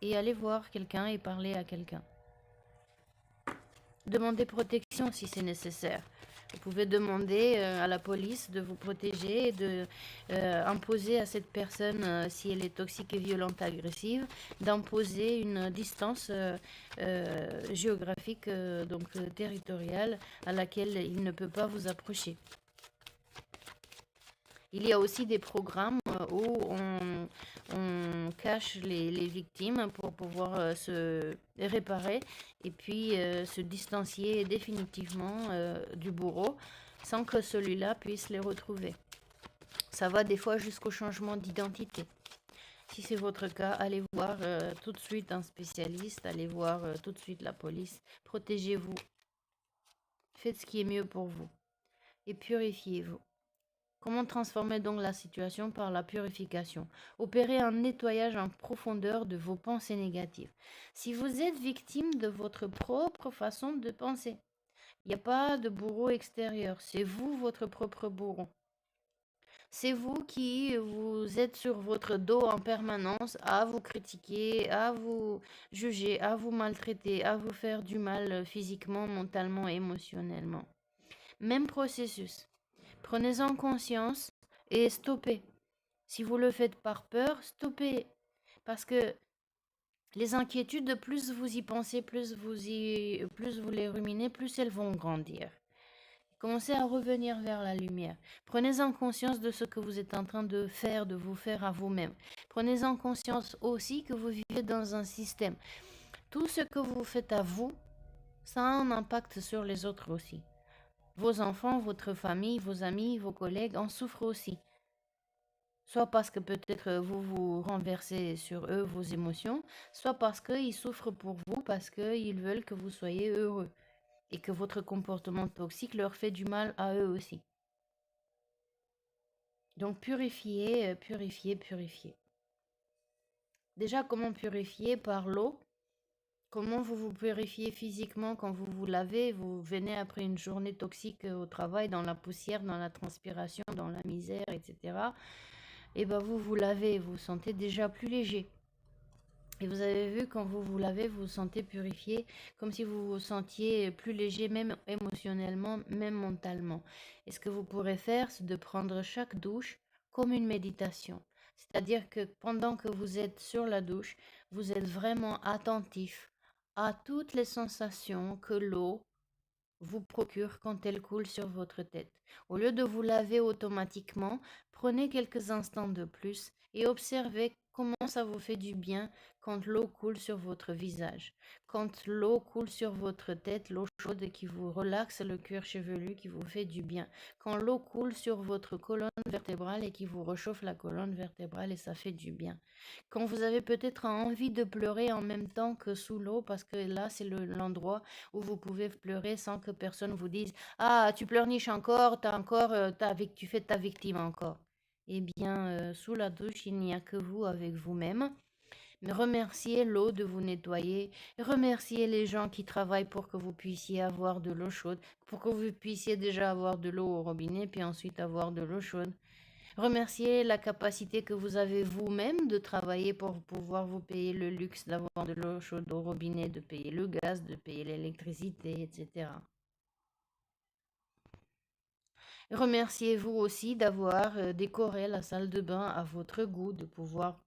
Speaker 1: et allez voir quelqu'un et parler à quelqu'un. Demandez protection si c'est nécessaire. Vous pouvez demander à la police de vous protéger et de imposer à cette personne, si elle est toxique et violente, agressive, d'imposer une distance géographique, donc territoriale, à laquelle il ne peut pas vous approcher. Il y a aussi des programmes où on cache les victimes pour pouvoir se réparer et puis se distancier définitivement du bourreau sans que celui-là puisse les retrouver. Ça va des fois jusqu'au changement d'identité. Si c'est votre cas, allez voir tout de suite un spécialiste, allez voir tout de suite la police. Protégez-vous. Faites ce qui est mieux pour vous et purifiez-vous. Comment transformer donc la situation par la purification? Opérer un nettoyage en profondeur de vos pensées négatives. Si vous êtes victime de votre propre façon de penser, il n'y a pas de bourreau extérieur, c'est vous votre propre bourreau. C'est vous qui vous êtes sur votre dos en permanence à vous critiquer, à vous juger, à vous maltraiter, à vous faire du mal physiquement, mentalement, émotionnellement. Même processus. Prenez-en conscience et stoppez. Si vous le faites par peur, stoppez. Parce que les inquiétudes, plus vous y pensez, plus vous les ruminez, plus elles vont grandir. Commencez à revenir vers la lumière. Prenez-en conscience de ce que vous êtes en train de faire, de vous faire à vous-même. Prenez-en conscience aussi que vous vivez dans un système. Tout ce que vous faites à vous, ça a un impact sur les autres aussi. Vos enfants, votre famille, vos amis, vos collègues en souffrent aussi. Soit parce que peut-être vous vous renversez sur eux vos émotions, soit parce qu'ils souffrent pour vous, parce qu'ils veulent que vous soyez heureux et que votre comportement toxique leur fait du mal à eux aussi. Donc purifier, purifier, purifier. Déjà, comment purifier? Par l'eau. Comment vous vous purifiez physiquement quand vous vous lavez? Vous venez après une journée toxique au travail, dans la poussière, dans la transpiration, dans la misère, etc. Et bien vous vous lavez, vous vous sentez déjà plus léger. Et vous avez vu, quand vous vous lavez, vous vous sentez purifié, comme si vous vous sentiez plus léger, même émotionnellement, même mentalement. Et ce que vous pourrez faire, c'est de prendre chaque douche comme une méditation. C'est-à-dire que pendant que vous êtes sur la douche, vous êtes vraiment attentif à toutes les sensations que l'eau vous procure quand elle coule sur votre tête. Au lieu de vous laver automatiquement, prenez quelques instants de plus et observez comment ça vous fait du bien quand l'eau coule sur votre visage, quand l'eau coule sur votre tête, l'eau chaude qui vous relaxe le cuir chevelu, qui vous fait du bien, quand l'eau coule sur votre colonne vertébrale et qui vous réchauffe la colonne vertébrale et ça fait du bien. Quand vous avez peut-être envie de pleurer en même temps que sous l'eau, parce que là c'est l'endroit où vous pouvez pleurer sans que personne vous dise «Ah, tu pleurniches encore, tu fais ta victime encore». Eh bien, sous la douche, il n'y a que vous avec vous-même. Remerciez l'eau de vous nettoyer. Remerciez les gens qui travaillent pour que vous puissiez avoir de l'eau chaude, pour que vous puissiez déjà avoir de l'eau au robinet, puis ensuite avoir de l'eau chaude. Remerciez la capacité que vous avez vous-même de travailler pour pouvoir vous payer le luxe d'avoir de l'eau chaude au robinet, de payer le gaz, de payer l'électricité, etc. Remerciez-vous aussi d'avoir décoré la salle de bain à votre goût, de pouvoir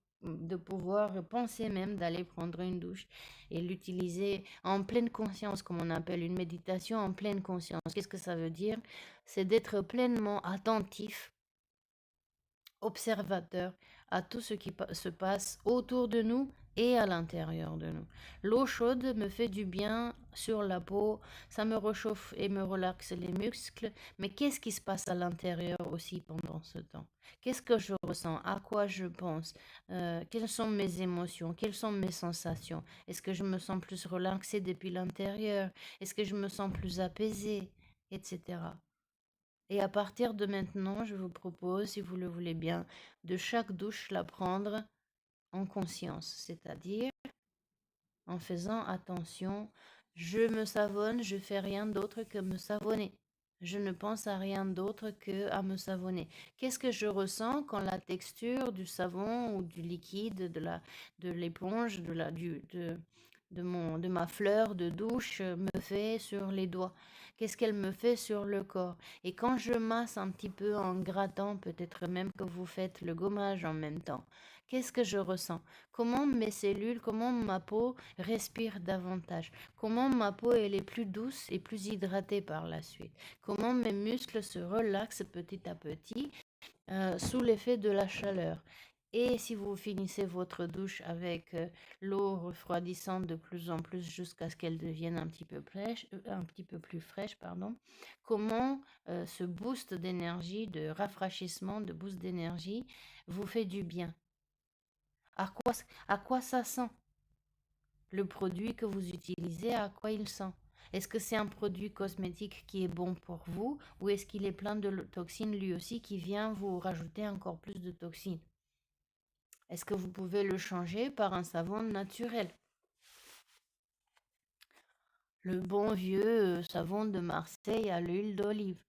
Speaker 1: penser même d'aller prendre une douche et l'utiliser en pleine conscience, comme on appelle une méditation en pleine conscience. Qu'est-ce que ça veut dire? C'est d'être pleinement attentif, observateur à tout ce qui se passe autour de nous et à l'intérieur de nous. L'eau chaude me fait du bien sur la peau, ça me réchauffe et me relaxe les muscles, mais qu'est-ce qui se passe à l'intérieur aussi pendant ce temps? Qu'est-ce que je ressens? À quoi je pense? Quelles sont mes émotions? Quelles sont mes sensations? Est-ce que je me sens plus relaxée depuis l'intérieur? Est-ce que je me sens plus apaisée? Etc. Et à partir de maintenant, je vous propose, si vous le voulez bien, de chaque douche la prendre en conscience, c'est-à-dire en faisant attention, je me savonne, je fais rien d'autre que me savonner. Je ne pense à rien d'autre que à me savonner. Qu'est-ce que je ressens quand la texture du savon ou du liquide, de l'éponge, de ma fleur de douche me fait sur les doigts? Qu'est-ce qu'elle me fait sur le corps? Et quand je masse un petit peu en grattant, peut-être même que vous faites le gommage en même temps, qu'est-ce que je ressens? Comment mes cellules, comment ma peau respire davantage? Comment ma peau elle est plus douce et plus hydratée par la suite? Comment mes muscles se relaxent petit à petit sous l'effet de la chaleur? Et si vous finissez votre douche avec l'eau refroidissante de plus en plus jusqu'à ce qu'elle devienne un petit peu plus fraîche, pardon, comment ce boost d'énergie, de rafraîchissement, de boost d'énergie vous fait du bien? À quoi ça sent? Le produit que vous utilisez, à quoi il sent? Est-ce que c'est un produit cosmétique qui est bon pour vous ou est-ce qu'il est plein de toxines lui aussi qui vient vous rajouter encore plus de toxines? Est-ce que vous pouvez le changer par un savon naturel? Le bon vieux savon de Marseille à l'huile d'olive.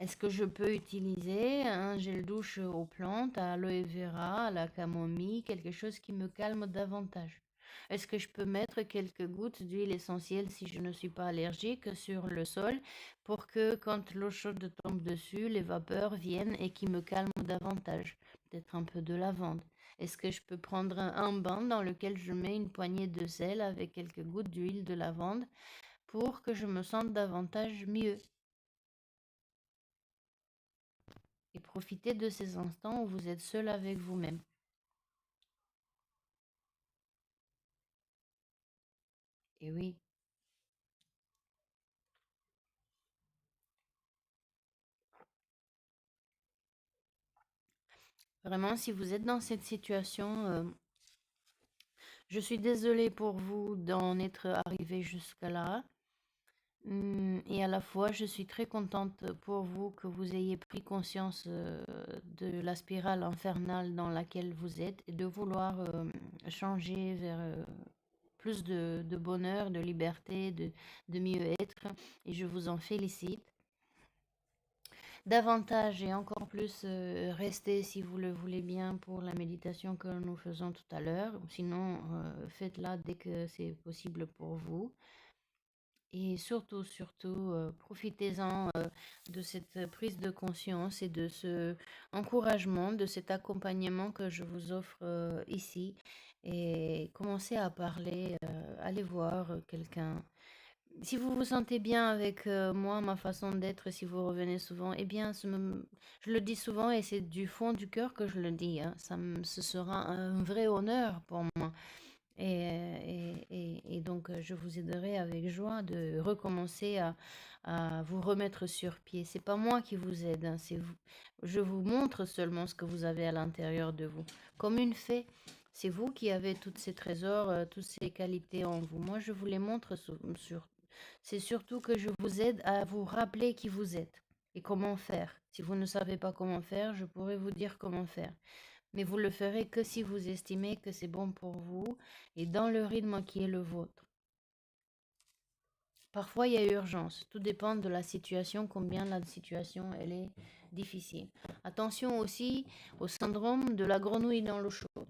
Speaker 1: Est-ce que je peux utiliser un gel douche aux plantes, à aloe vera, à la camomille, quelque chose qui me calme davantage? Est-ce que je peux mettre quelques gouttes d'huile essentielle si je ne suis pas allergique sur le sol pour que quand l'eau chaude tombe dessus, les vapeurs viennent et qui me calment davantage? Peut-être un peu de lavande. Est-ce que je peux prendre un bain dans lequel je mets une poignée de sel avec quelques gouttes d'huile de lavande pour que je me sente davantage mieux? Et profitez de ces instants où vous êtes seul avec vous-même. Et oui, vraiment, si vous êtes dans cette situation, je suis désolée pour vous d'en être arrivé jusqu'à là. Et à la fois, je suis très contente pour vous que vous ayez pris conscience de la spirale infernale dans laquelle vous êtes et de vouloir changer vers plus de bonheur, de liberté, de mieux-être. Et je vous en félicite. Davantage et encore plus restez si vous le voulez bien pour la méditation que nous faisons tout à l'heure. Sinon, faites-la dès que c'est possible pour vous. Et surtout, surtout, profitez-en de cette prise de conscience et de ce encouragement, de cet accompagnement que je vous offre ici. Et commencez à parler, allez voir quelqu'un. Si vous vous sentez bien avec moi, ma façon d'être, si vous revenez souvent, eh bien, je le dis souvent et c'est du fond du cœur que je le dis, hein. Ce sera un vrai honneur pour moi. Et donc, je vous aiderai avec joie de recommencer à vous remettre sur pied. C'est pas moi qui vous aide, hein, c'est vous. Je vous montre seulement ce que vous avez à l'intérieur de vous. Comme une fée, c'est vous qui avez tous ces trésors, toutes ces qualités en vous. Moi, je vous les montre c'est surtout que je vous aide à vous rappeler qui vous êtes et comment faire. Si vous ne savez pas comment faire, je pourrais vous dire comment faire. Mais vous le ferez que si vous estimez que c'est bon pour vous et dans le rythme qui est le vôtre. Parfois, il y a urgence. Tout dépend de la situation, combien la situation elle est difficile. Attention aussi au syndrome de la grenouille dans l'eau chaude.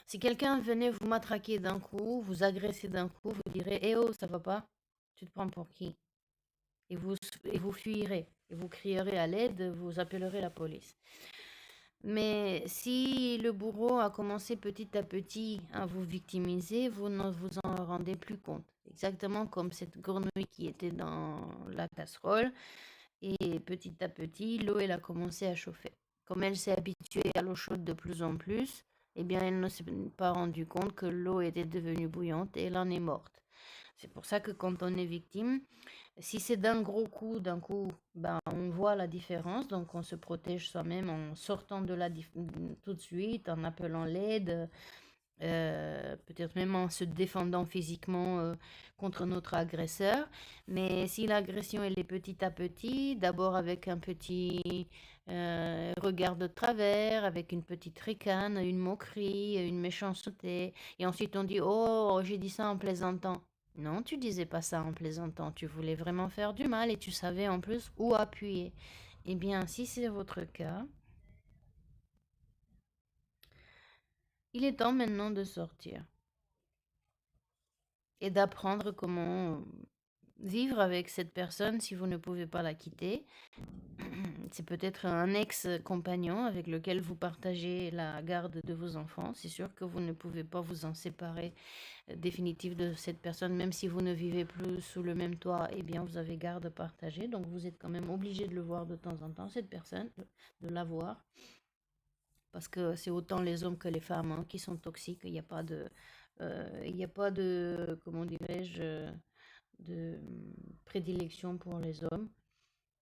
Speaker 1: Si quelqu'un venait vous matraquer d'un coup, vous agresser d'un coup, vous direz eh oh, ça va pas? Tu te prends pour qui? Et vous fuirez. Et vous crierez à l'aide, vous appellerez la police. Mais si le bourreau a commencé petit à petit à vous victimiser, vous ne vous en rendez plus compte. Exactement comme cette grenouille qui était dans la casserole. Et petit à petit, l'eau, elle a commencé à chauffer. Comme elle s'est habituée à l'eau chaude de plus en plus, eh bien, elle ne s'est pas rendue compte que l'eau était devenue bouillante et elle en est morte. C'est pour ça que quand on est victime, si c'est d'un gros coup, d'un coup, ben, on voit la différence, donc on se protège soi-même en sortant de tout de suite, en appelant l'aide, peut-être même en se défendant physiquement contre notre agresseur. Mais si l'agression elle est petit à petit, d'abord avec un petit regard de travers, avec une petite ricane, une moquerie, une méchanceté, et ensuite on dit oh, j'ai dit ça en plaisantant. Non, tu disais pas ça en plaisantant, tu voulais vraiment faire du mal et tu savais en plus où appuyer. Eh bien, si c'est votre cas, il est temps maintenant de sortir et d'apprendre comment vivre avec cette personne si vous ne pouvez pas la quitter. C'est peut-être un ex-compagnon avec lequel vous partagez la garde de vos enfants. C'est sûr que vous ne pouvez pas vous en séparer définitive de cette personne, même si vous ne vivez plus sous le même toit, eh bien vous avez garde partagée. Donc vous êtes quand même obligé de le voir de temps en temps, cette personne, de la voir. Parce que c'est autant les hommes que les femmes hein, qui sont toxiques. Il n'y a pas de, il n'y a pas de, comment dirais-je, de prédilection pour les hommes.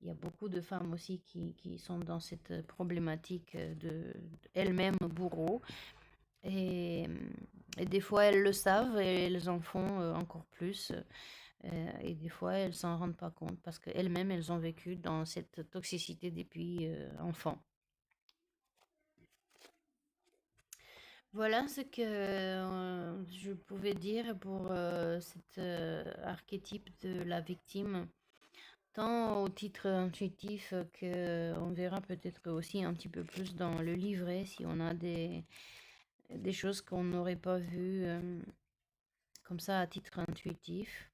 Speaker 1: Il y a beaucoup de femmes aussi qui sont dans cette problématique de elles-mêmes bourreaux. Et, et des fois, elles le savent et elles en font encore plus. Et des fois, elles s'en rendent pas compte parce qu'elles-mêmes, elles ont vécu dans cette toxicité depuis enfant. Voilà ce que je pouvais dire pour cet archétype de la victime, tant au titre intuitif que on verra peut-être aussi un petit peu plus dans le livret si on a des choses qu'on n'aurait pas vues comme ça à titre intuitif.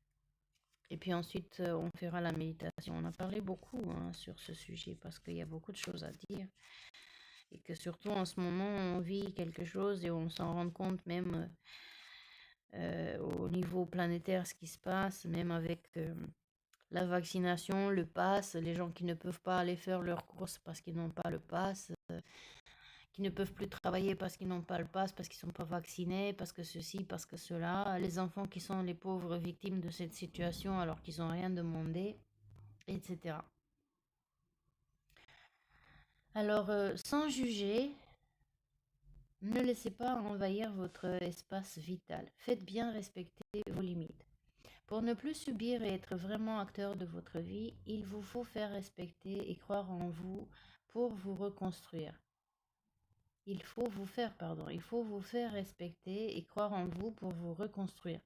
Speaker 1: Et puis ensuite, on fera la méditation. On a parlé beaucoup hein, sur ce sujet parce qu'il y a beaucoup de choses à dire. Et que surtout en ce moment, on vit quelque chose et on s'en rend compte même au niveau planétaire ce qui se passe, même avec la vaccination, le pass, les gens qui ne peuvent pas aller faire leurs courses parce qu'ils n'ont pas le pass, qui ne peuvent plus travailler parce qu'ils n'ont pas le pass, parce qu'ils ne sont pas vaccinés, parce que ceci, parce que cela, les enfants qui sont les pauvres victimes de cette situation alors qu'ils n'ont rien demandé, etc. Alors, sans juger, ne laissez pas envahir votre espace vital. Faites bien respecter vos limites. Pour ne plus subir et être vraiment acteur de votre vie, il vous faut faire respecter et croire en vous pour vous reconstruire. Il faut vous faire respecter et croire en vous pour vous reconstruire.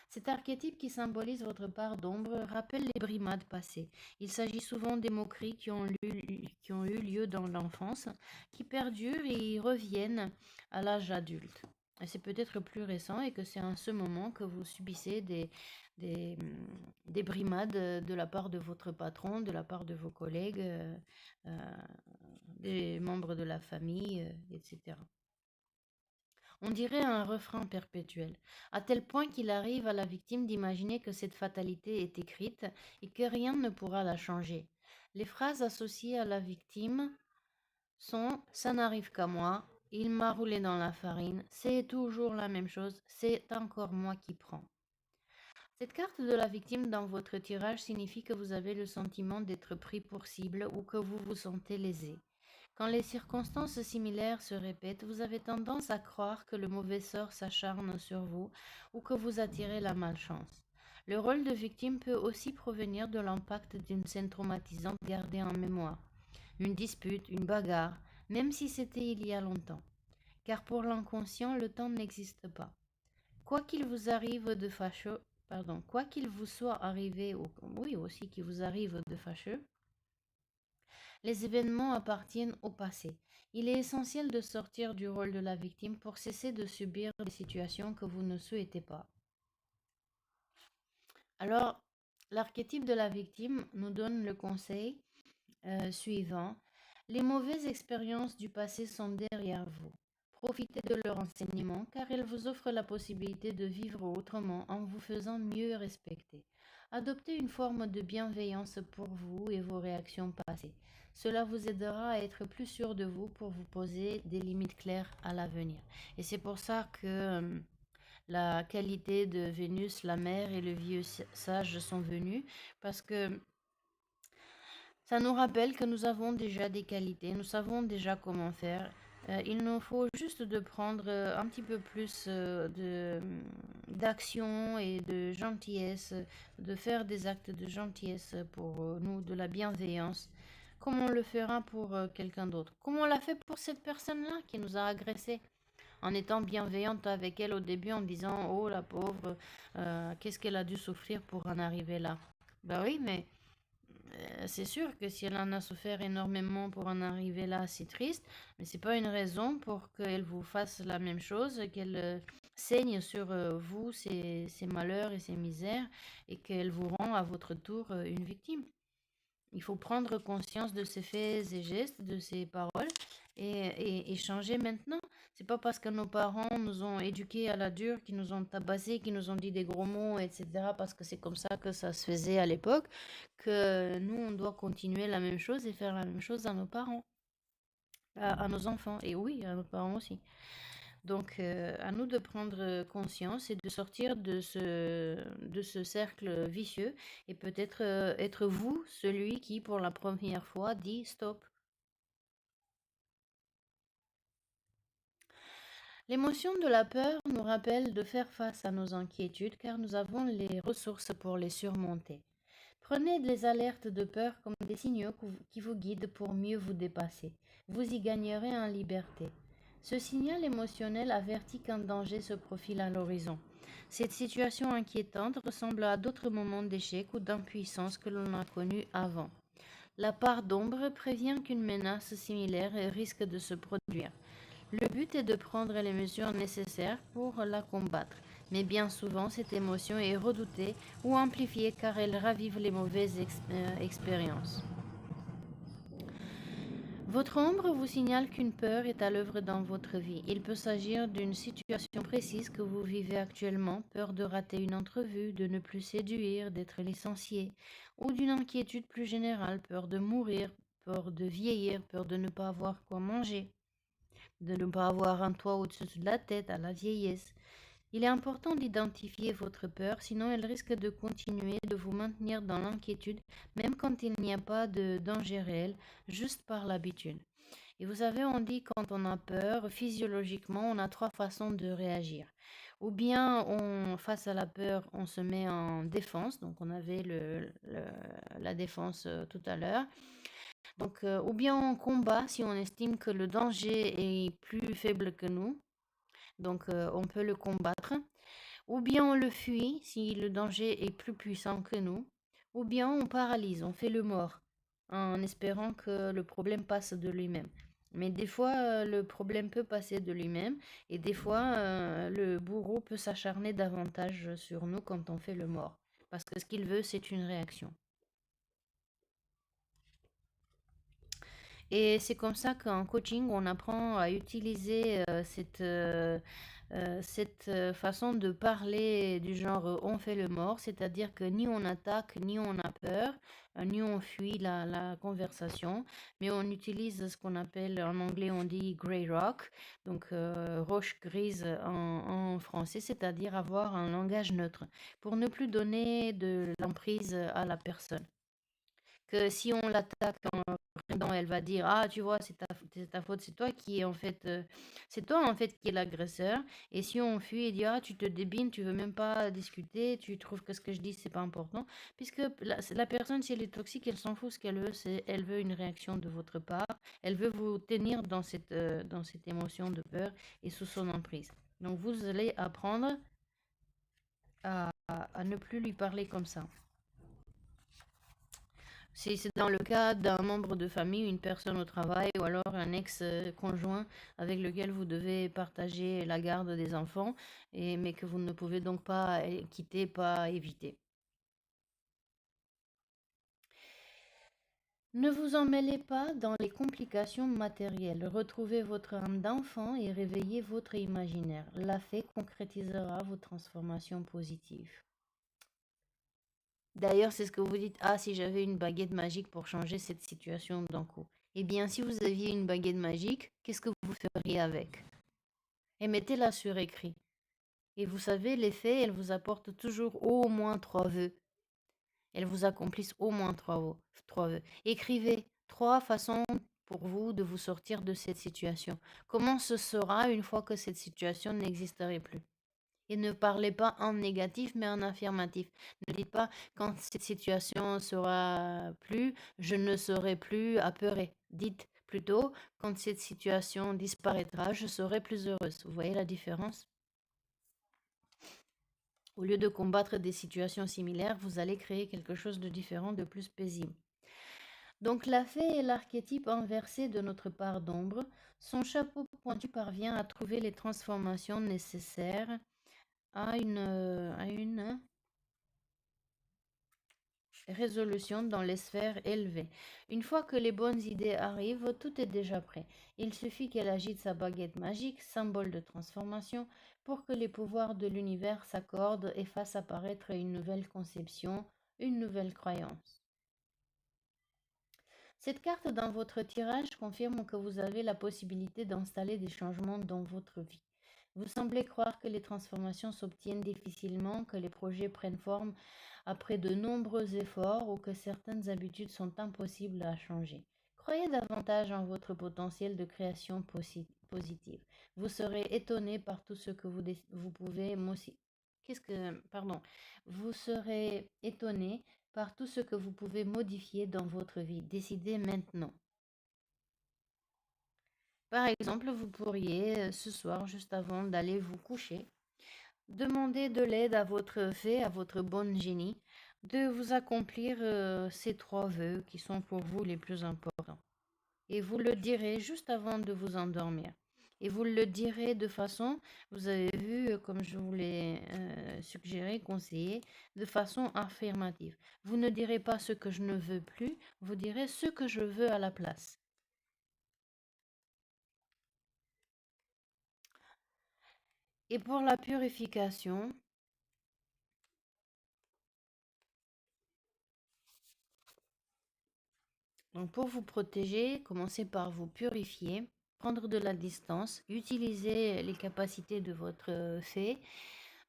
Speaker 1: Cet archétype qui symbolise votre part d'ombre rappelle les brimades passées. Il s'agit souvent des moqueries qui ont eu lieu dans l'enfance, qui perdurent et reviennent à l'âge adulte. Et c'est peut-être plus récent et que c'est en ce moment que vous subissez des, des brimades de la part de votre patron, de la part de vos collègues, euh, des membres de la famille, etc. On dirait un refrain perpétuel, à tel point qu'il arrive à la victime d'imaginer que cette fatalité est écrite et que rien ne pourra la changer. Les phrases associées à la victime sont ⁇ ça n'arrive qu'à moi, il m'a roulé dans la farine, c'est toujours la même chose, c'est encore moi qui prends. Cette carte de la victime dans votre tirage signifie que vous avez le sentiment d'être pris pour cible ou que vous vous sentez lésé. Quand les circonstances similaires se répètent, vous avez tendance à croire que le mauvais sort s'acharne sur vous ou que vous attirez la malchance. Le rôle de victime peut aussi provenir de l'impact d'une scène traumatisante gardée en mémoire, une dispute, une bagarre, même si c'était il y a longtemps. Car pour l'inconscient, le temps n'existe pas. Quoi qu'il vous arrive de fâcheux, quoi qu'il vous soit arrivé, ou oui aussi qu'il vous arrive de fâcheux, les événements appartiennent au passé. Il est essentiel de sortir du rôle de la victime pour cesser de subir des situations que vous ne souhaitez pas. Alors, l'archétype de la victime nous donne le conseil suivant. Les mauvaises expériences du passé sont derrière vous. Profitez de leur enseignement car elles vous offrent la possibilité de vivre autrement en vous faisant mieux respecter. Adoptez une forme de bienveillance pour vous et vos réactions passées. Cela vous aidera à être plus sûr de vous pour vous poser des limites claires à l'avenir. Et c'est pour ça que la qualité de Vénus, la mère et le vieux sage sont venus parce que ça nous rappelle que nous avons déjà des qualités, nous savons déjà comment faire. Il nous faut juste de prendre un petit peu plus d'action et de gentillesse, de faire des actes de gentillesse pour nous, de la bienveillance, comme on le fera pour quelqu'un d'autre. Comme on l'a fait pour cette personne-là qui nous a agressés, en étant bienveillante avec elle au début, en disant, oh la pauvre, qu'est-ce qu'elle a dû souffrir pour en arriver là. Ben oui, mais c'est sûr que si elle en a souffert énormément pour en arriver là, c'est triste, mais c'est pas une raison pour qu'elle vous fasse la même chose, qu'elle saigne sur vous ses malheurs et ses misères, et qu'elle vous rend à votre tour une victime. Il faut prendre conscience de ses faits et gestes, de ses paroles, et changer maintenant. C'est pas parce que nos parents nous ont éduqués à la dure, qui nous ont tabassés, qui nous ont dit des gros mots, etc., parce que c'est comme ça que ça se faisait à l'époque, que nous, on doit continuer la même chose et faire la même chose à nos parents, à nos enfants, et oui, à nos parents aussi. Donc, à nous de prendre conscience et de sortir de ce cercle vicieux et peut-être être vous, celui qui, pour la première fois, dit stop. L'émotion de la peur nous rappelle de faire face à nos inquiétudes car nous avons les ressources pour les surmonter. Prenez les alertes de peur comme des signaux qui vous guident pour mieux vous dépasser. Vous y gagnerez en liberté. Ce signal émotionnel avertit qu'un danger se profile à l'horizon. Cette situation inquiétante ressemble à d'autres moments d'échec ou d'impuissance que l'on a connus avant. La part d'ombre prévient qu'une menace similaire risque de se produire. Le but est de prendre les mesures nécessaires pour la combattre, mais bien souvent cette émotion est redoutée ou amplifiée car elle ravive les mauvaises expériences. Votre ombre vous signale qu'une peur est à l'œuvre dans votre vie. Il peut s'agir d'une situation précise que vous vivez actuellement, peur de rater une entrevue, de ne plus séduire, d'être licencié, ou d'une inquiétude plus générale, peur de mourir, peur de vieillir, peur de ne pas avoir quoi manger, de ne pas avoir un toit au-dessus de la tête à la vieillesse. Il est important d'identifier votre peur, sinon elle risque de continuer de vous maintenir dans l'inquiétude, même quand il n'y a pas de danger réel, juste par l'habitude. Et vous savez, on dit quand on a peur, physiologiquement, on a trois façons de réagir. Ou bien, face à la peur, on se met en défense, donc on avait la défense tout à l'heure. Donc, ou bien on combat si on estime que le danger est plus faible que nous, donc on peut le combattre. Ou bien on le fuit si le danger est plus puissant que nous. Ou bien on paralyse, on fait le mort en espérant que le problème passe de lui-même. Mais des fois, le problème peut passer de lui-même et des fois, le bourreau peut s'acharner davantage sur nous quand on fait le mort. Parce que ce qu'il veut, c'est une réaction. Et c'est comme ça qu'en coaching, on apprend à utiliser cette façon de parler du genre on fait le mort, c'est-à-dire que ni on attaque, ni on a peur, ni on fuit la conversation, mais on utilise ce qu'on appelle en anglais, on dit grey rock, donc roche grise en français, c'est-à-dire avoir un langage neutre pour ne plus donner de l'emprise à la personne. Que si on l'attaque en riant, elle va dire: «Ah, tu vois, c'est ta faute, c'est toi qui est en fait, c'est toi en fait qui est l'agresseur». Et si on fuit et dit: «Ah, tu te débines, tu veux même pas discuter, tu trouves que ce que je dis, c'est pas important». Puisque la personne, si elle est toxique, elle s'en fout. Ce qu'elle veut, c'est elle veut une réaction de votre part. Elle veut vous tenir dans cette émotion de peur et sous son emprise. Donc vous allez apprendre à ne plus lui parler comme ça. Si c'est dans le cas d'un membre de famille, une personne au travail ou alors un ex-conjoint avec lequel vous devez partager la garde des enfants, mais que vous ne pouvez donc pas quitter, pas éviter. Ne vous en mêlez pas dans les complications matérielles. Retrouvez votre âme d'enfant et réveillez votre imaginaire. La fée concrétisera vos transformations positives. D'ailleurs, c'est ce que vous dites: «Ah, si j'avais une baguette magique pour changer cette situation d'un coup». Eh bien, si vous aviez une baguette magique, qu'est-ce que vous feriez avec? Et mettez-la sur écrit. Et vous savez, les fées, elles vous apportent toujours au moins 3 vœux. Elles vous accomplissent au moins trois vœux. Écrivez 3 façons pour vous de vous sortir de cette situation. Comment ce sera une fois que cette situation n'existerait plus? Et ne parlez pas en négatif, mais en affirmatif. Ne dites pas quand cette situation sera plus, je ne serai plus apeurée. Dites plutôt quand cette situation disparaîtra, je serai plus heureuse. Vous voyez la différence? Au lieu de combattre des situations similaires, vous allez créer quelque chose de différent, de plus paisible. Donc la fée est l'archétype inversé de notre part d'ombre. Son chapeau pointu parvient à trouver les transformations nécessaires à une résolution dans les sphères élevées. Une fois que les bonnes idées arrivent, tout est déjà prêt. Il suffit qu'elle agite sa baguette magique, symbole de transformation, pour que les pouvoirs de l'univers s'accordent et fassent apparaître une nouvelle conception, une nouvelle croyance. Cette carte dans votre tirage confirme que vous avez la possibilité d'installer des changements dans votre vie. Vous semblez croire que les transformations s'obtiennent difficilement, que les projets prennent forme après de nombreux efforts ou que certaines habitudes sont impossibles à changer. Croyez davantage en votre potentiel de création positive. Vous serez étonné par tout ce que vous pouvez pardon, vous serez étonné par tout ce que vous pouvez modifier dans votre vie. Décidez maintenant. Par exemple, vous pourriez ce soir, juste avant d'aller vous coucher, demander de l'aide à votre fée, à votre bonne génie, de vous accomplir ces 3 vœux qui sont pour vous les plus importants. Et vous le direz juste avant de vous endormir. Et vous le direz de façon, vous avez vu, comme je vous l'ai suggéré, conseillé, de façon affirmative. Vous ne direz pas ce que je ne veux plus, vous direz ce que je veux à la place. Et pour la purification, donc pour vous protéger, commencez par vous purifier, prendre de la distance, utiliser les capacités de votre fée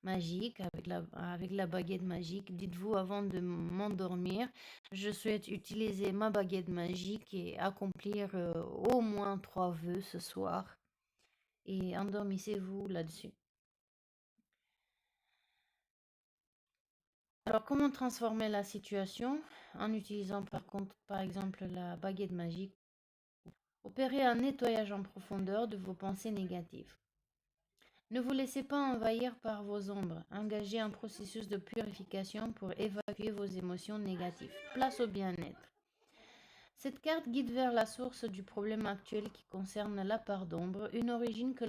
Speaker 1: magique avec la baguette magique. Dites-vous avant de m'endormir, je souhaite utiliser ma baguette magique et accomplir au moins 3 vœux ce soir. Et endormissez-vous là-dessus. Alors, comment transformer la situation en utilisant par exemple la baguette magique? Opérez un nettoyage en profondeur de vos pensées négatives. Ne vous laissez pas envahir par vos ombres. Engagez un processus de purification pour évacuer vos émotions négatives. Place au bien-être. Cette carte guide vers la source du problème actuel qui concerne la part d'ombre, une origine que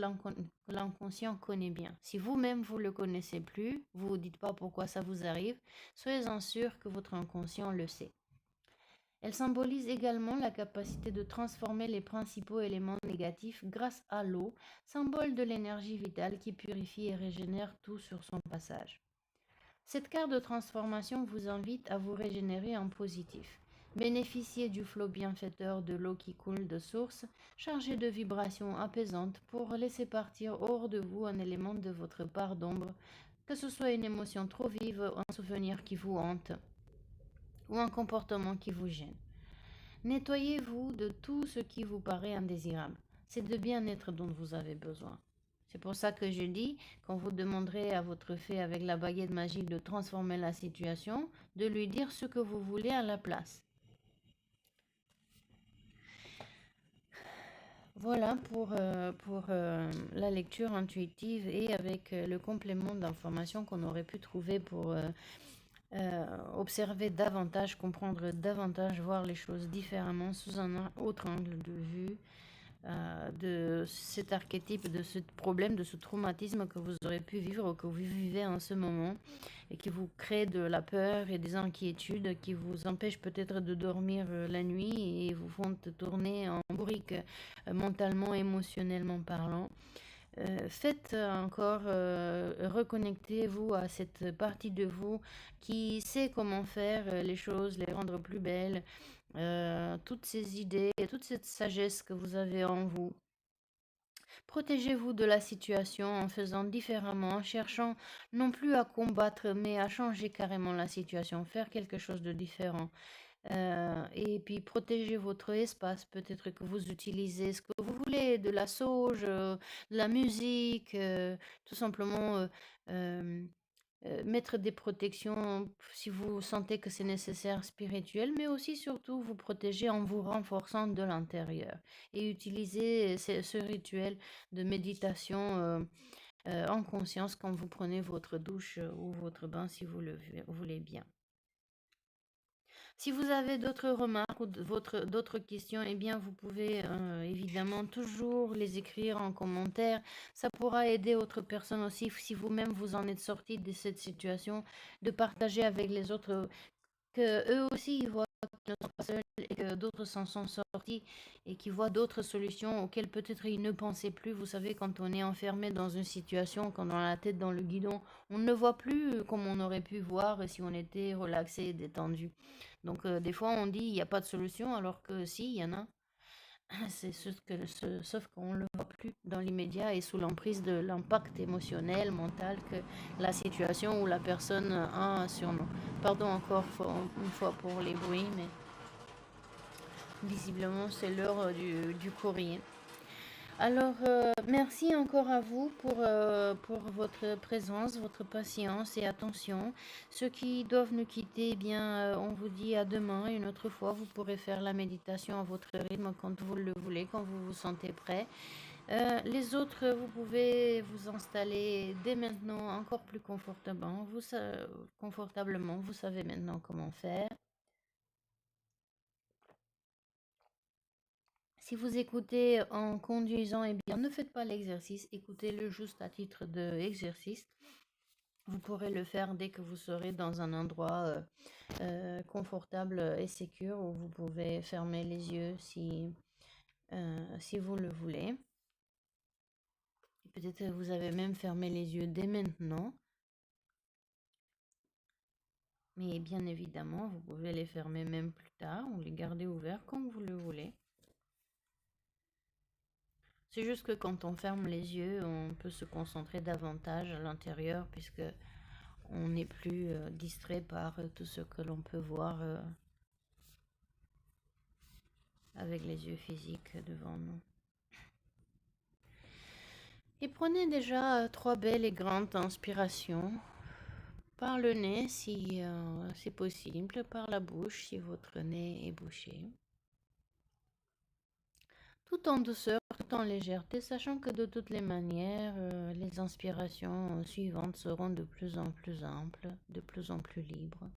Speaker 1: l'inconscient connaît bien. Si vous-même vous ne le connaissez plus, vous ne vous dites pas pourquoi ça vous arrive, soyez-en sûr que votre inconscient le sait. Elle symbolise également la capacité de transformer les principaux éléments négatifs grâce à l'eau, symbole de l'énergie vitale qui purifie et régénère tout sur son passage. Cette carte de transformation vous invite à vous régénérer en positif. Bénéficiez du flot bienfaiteur de l'eau qui coule de source, chargée de vibrations apaisantes pour laisser partir hors de vous un élément de votre part d'ombre, que ce soit une émotion trop vive, un souvenir qui vous hante ou un comportement qui vous gêne. Nettoyez-vous de tout ce qui vous paraît indésirable. C'est de bien-être dont vous avez besoin. C'est pour ça que je dis, quand vous demanderez à votre fée avec la baguette magique de transformer la situation, de lui dire ce que vous voulez à la place. Voilà pour la lecture intuitive et avec le complément d'informations qu'on aurait pu trouver pour observer davantage, comprendre davantage, voir les choses différemment sous un autre angle de vue. De cet archétype, de ce problème, de ce traumatisme que vous aurez pu vivre ou que vous vivez en ce moment et qui vous crée de la peur et des inquiétudes qui vous empêchent peut-être de dormir la nuit et vous font tourner en bourrique mentalement, émotionnellement parlant. Faites encore, reconnectez-vous à cette partie de vous qui sait comment faire les choses, les rendre plus belles, toutes ces idées, toute cette sagesse que vous avez en vous. Protégez-vous de la situation en faisant différemment, en cherchant non plus à combattre, mais à changer carrément la situation, faire quelque chose de différent. Et puis protégez votre espace, peut-être que vous utilisez ce que vous voulez, de la sauge, de la musique, tout simplement mettre des protections si vous sentez que c'est nécessaire spirituel, mais aussi surtout vous protéger en vous renforçant de l'intérieur et utiliser ce rituel de méditation en conscience quand vous prenez votre douche ou votre bain si vous le voulez bien. Si vous avez d'autres remarques ou d'autres questions, eh bien, vous pouvez évidemment toujours les écrire en commentaire. Ça pourra aider autres personnes aussi, si vous-même vous en êtes sorti de cette situation, de partager avec les autres, que eux aussi ils voient qu'ils ne sont pas seuls et que d'autres s'en sont sortis et qui voient d'autres solutions auxquelles peut-être ils ne pensaient plus. Vous savez, quand on est enfermé dans une situation, quand on a la tête dans le guidon, on ne voit plus comme on aurait pu voir si on était relaxé et détendu. Donc des fois on dit il n'y a pas de solution alors que si, il y en a. C'est sauf qu'on ne le voit plus dans l'immédiat et sous l'emprise de l'impact émotionnel, mental que la situation ou la personne a sur nous. Pardon encore une fois pour les bruits, mais Visiblement, c'est l'heure du courrier. Alors, merci encore à vous pour votre présence, votre patience et attention. Ceux qui doivent nous quitter, eh bien, on vous dit à demain. Une autre fois, vous pourrez faire la méditation à votre rythme quand vous le voulez, quand vous vous sentez prêt. Les autres, vous pouvez vous installer dès maintenant encore plus confortablement. Confortablement, vous savez maintenant comment faire. Si vous écoutez en conduisant, eh bien, ne faites pas l'exercice, écoutez-le juste à titre d'exercice. Vous pourrez le faire dès que vous serez dans un endroit confortable et sécure où vous pouvez fermer les yeux si vous le voulez. Peut-être que vous avez même fermé les yeux dès maintenant. Mais bien évidemment, vous pouvez les fermer même plus tard ou les garder ouverts comme vous le voulez. C'est juste que quand on ferme les yeux, on peut se concentrer davantage à l'intérieur puisque on n'est plus distrait par tout ce que l'on peut voir avec les yeux physiques devant nous. Et prenez déjà 3 belles et grandes inspirations par le nez si c'est possible, par la bouche si votre nez est bouché. Tout en douceur, tout en légèreté, sachant que de toutes les manières, les inspirations suivantes seront de plus en plus amples, de plus en plus libres.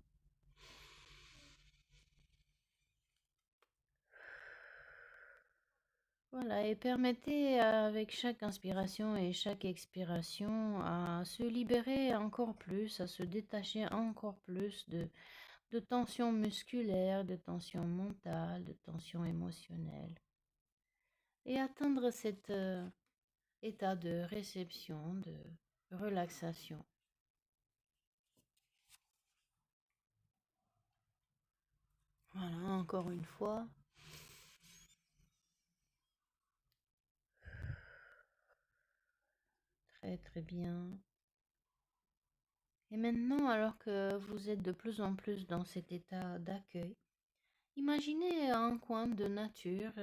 Speaker 1: Voilà, et permettez avec chaque inspiration et chaque expiration à se libérer encore plus, à se détacher encore plus de tensions musculaires, de tensions mentales, de tensions émotionnelles. Et atteindre cet état de réception, de relaxation. Voilà, encore une fois. Très très bien. Et maintenant, alors que vous êtes de plus en plus dans cet état d'accueil, imaginez un coin de nature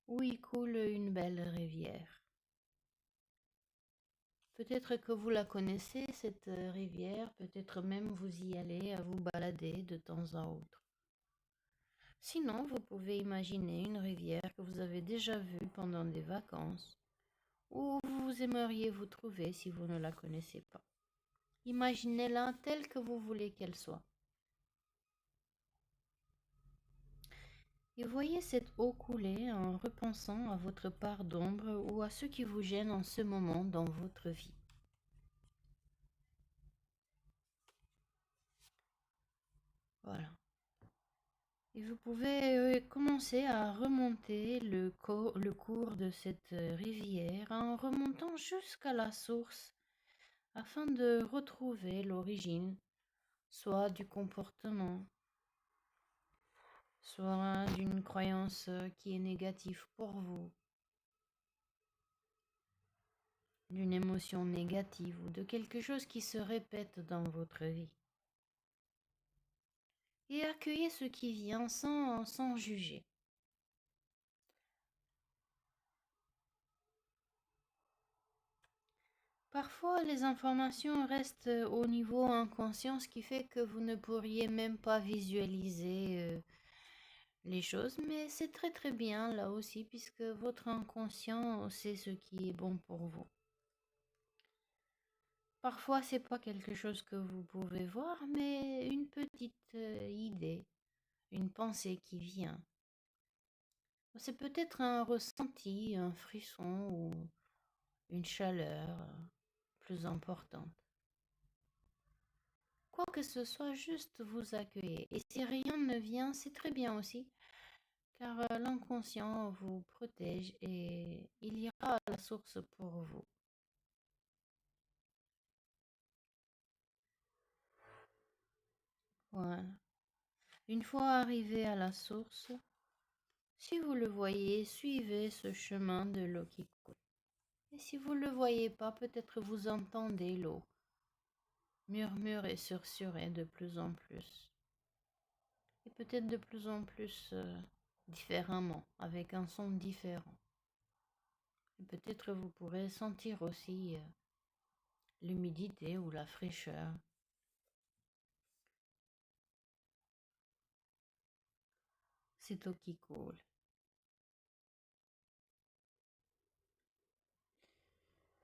Speaker 1: où il coule une belle rivière. Peut-être que vous la connaissez, cette rivière, peut-être même vous y allez à vous balader de temps à autre. Sinon, vous pouvez imaginer une rivière que vous avez déjà vue pendant des vacances, où vous aimeriez vous trouver si vous ne la connaissez pas. Imaginez-la telle que vous voulez qu'elle soit. Et voyez cette eau couler en repensant à votre part d'ombre ou à ce qui vous gêne en ce moment dans votre vie. Voilà. Et vous pouvez commencer à remonter le cours de cette rivière en remontant jusqu'à la source afin de retrouver l'origine, soit du comportement, soit d'une croyance qui est négative pour vous, d'une émotion négative ou de quelque chose qui se répète dans votre vie. Et accueillez ce qui vient sans juger. Parfois, les informations restent au niveau inconscient, ce qui fait que vous ne pourriez même pas visualiser les choses, mais c'est très très bien là aussi, puisque votre inconscient sait ce qui est bon pour vous. Parfois, c'est pas quelque chose que vous pouvez voir, mais une petite idée, une pensée qui vient. C'est peut-être un ressenti, un frisson ou une chaleur plus importante. Quoi que ce soit, juste vous accueillez. Et si rien ne vient, c'est très bien aussi, car l'inconscient vous protège et il ira à la source pour vous. Voilà. Une fois arrivé à la source, si vous le voyez, suivez ce chemin de l'eau qui coule. Et si vous ne le voyez pas, peut-être vous entendez l'eau murmurer et susurrer de plus en plus. et peut-être de plus en plus différemment, avec un son différent. Et peut-être vous pourrez sentir aussi l'humidité ou la fraîcheur. Cette eau qui coule.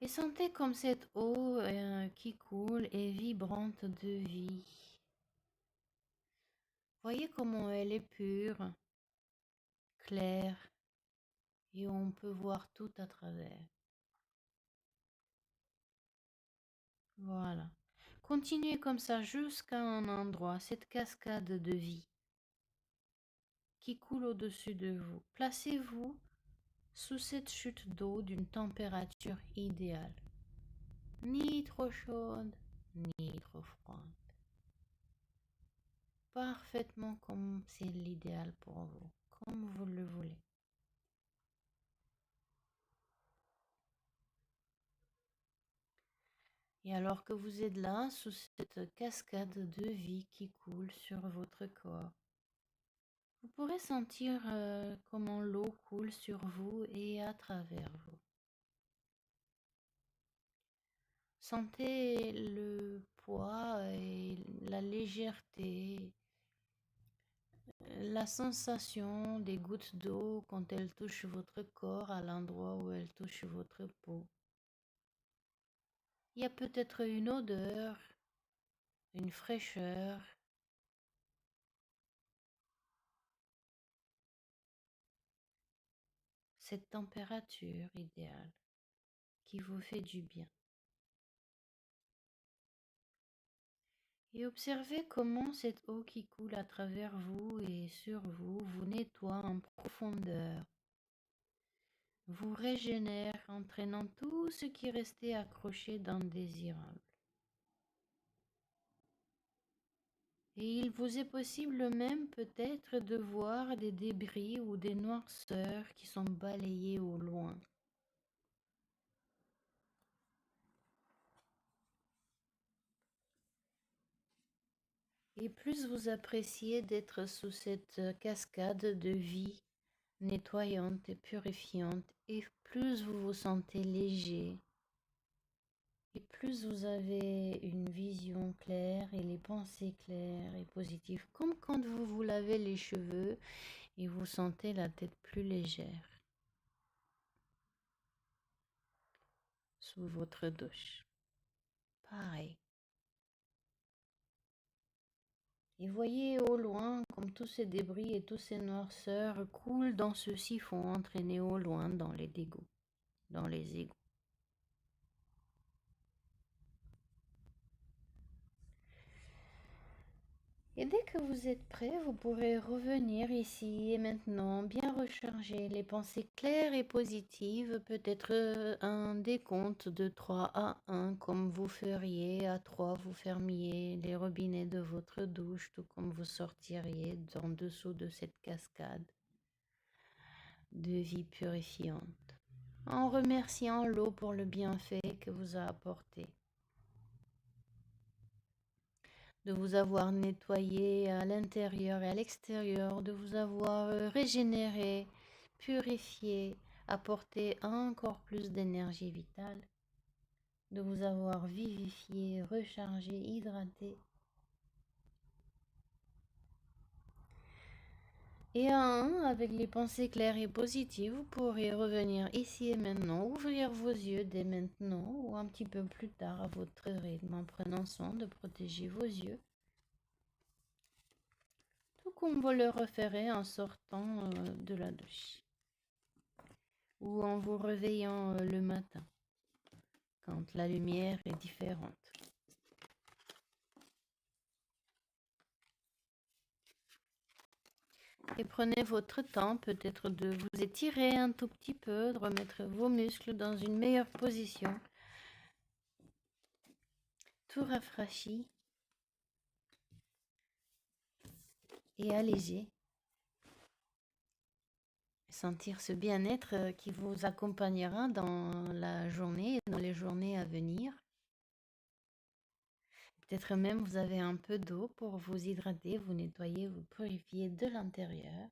Speaker 1: Et sentez comme cette eau qui coule est vibrante de vie. Voyez comment elle est pure, claire, et on peut voir tout à travers. Voilà. Continuez comme ça jusqu'à un endroit, cette cascade de vie qui coule au-dessus de vous. Placez-vous sous cette chute d'eau d'une température idéale. Ni trop chaude, ni trop froide. Parfaitement comme c'est l'idéal pour vous, comme vous le voulez. Et alors que vous êtes là, sous cette cascade de vie qui coule sur votre corps, vous pourrez sentir comment l'eau coule sur vous et à travers vous. Sentez le poids et la légèreté, la sensation des gouttes d'eau quand elles touchent votre corps à l'endroit où elles touchent votre peau. Il y a peut-être une odeur, une fraîcheur. Cette température idéale qui vous fait du bien. Et observez comment cette eau qui coule à travers vous et sur vous vous nettoie en profondeur, vous régénère, entraînant tout ce qui restait accroché d'indésirable. Et il vous est possible même peut-être de voir des débris ou des noirceurs qui sont balayés au loin. Et plus vous appréciez d'être sous cette cascade de vie nettoyante et purifiante, et plus vous vous sentez léger, et plus vous avez une vision claire et les pensées claires et positives, comme quand vous vous lavez les cheveux et vous sentez la tête plus légère sous votre douche. Pareil. Et voyez au loin comme tous ces débris et tous ces noirceurs coulent dans ce siphon entraîné au loin dans les égouts, dans les égouts. Et dès que vous êtes prêt, vous pourrez revenir ici et maintenant, bien recharger les pensées claires et positives, peut-être un décompte de 3 à 1, comme vous feriez à 3, vous fermiez les robinets de votre douche, tout comme vous sortiriez en dessous de cette cascade de vie purifiante, en remerciant l'eau pour le bienfait que vous a apporté, de vous avoir nettoyé à l'intérieur et à l'extérieur, de vous avoir régénéré, purifié, apporté encore plus d'énergie vitale, de vous avoir vivifié, rechargé, hydraté. Et à un, avec les pensées claires et positives, vous pourrez revenir ici et maintenant, ouvrir vos yeux dès maintenant ou un petit peu plus tard à votre rythme, en prenant soin de protéger vos yeux, tout comme vous le referez en sortant de la douche ou en vous réveillant le matin, quand la lumière est différente. Et prenez votre temps peut-être de vous étirer un tout petit peu, de remettre vos muscles dans une meilleure position, tout rafraîchi et allégé. Sentir ce bien-être qui vous accompagnera dans la journée et dans les journées à venir. Peut-être même vous avez un peu d'eau pour vous hydrater, vous nettoyer, vous purifier de l'intérieur.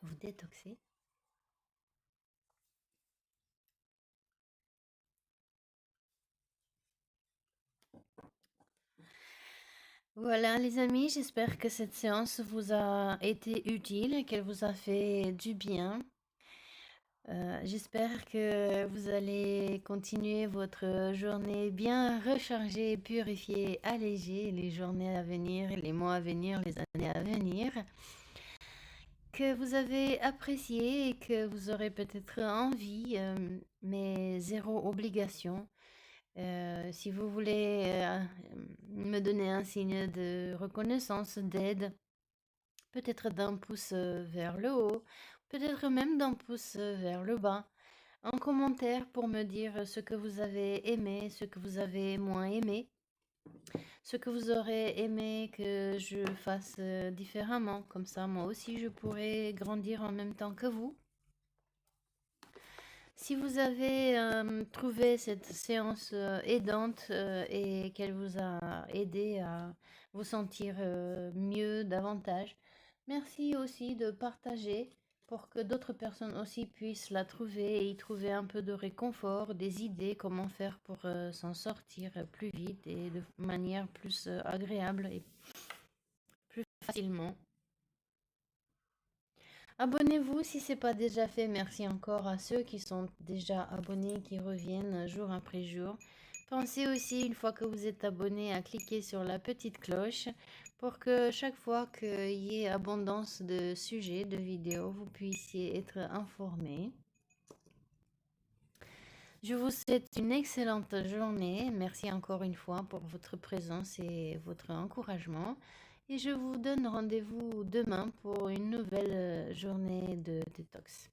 Speaker 1: Vous détoxer. Voilà les amis, j'espère que cette séance vous a été utile et qu'elle vous a fait du bien. J'espère que vous allez continuer votre journée bien rechargée, purifiée, allégée, les journées à venir, les mois à venir, les années à venir. Que vous avez apprécié et que vous aurez peut-être envie, mais zéro obligation. Si vous voulez me donner un signe de reconnaissance, d'aide, peut-être d'un pouce vers le haut, peut-être même d'un pouce vers le bas, en commentaire pour me dire ce que vous avez aimé, ce que vous avez moins aimé, ce que vous aurez aimé que je fasse différemment. Comme ça, moi aussi, je pourrais grandir en même temps que vous. Si vous avez trouvé cette séance aidante et qu'elle vous a aidé à vous sentir mieux davantage, merci aussi de partager pour que d'autres personnes aussi puissent la trouver et y trouver un peu de réconfort, des idées, comment faire pour s'en sortir plus vite et de manière plus agréable et plus facilement. Abonnez-vous si ce n'est pas déjà fait. Merci encore à ceux qui sont déjà abonnés, qui reviennent jour après jour. Pensez aussi, une fois que vous êtes abonné, à cliquer sur la petite cloche pour que chaque fois qu'il y ait abondance de sujets, de vidéos, vous puissiez être informés. Je vous souhaite une excellente journée. Merci encore une fois pour votre présence et votre encouragement. Et je vous donne rendez-vous demain pour une nouvelle journée de détox.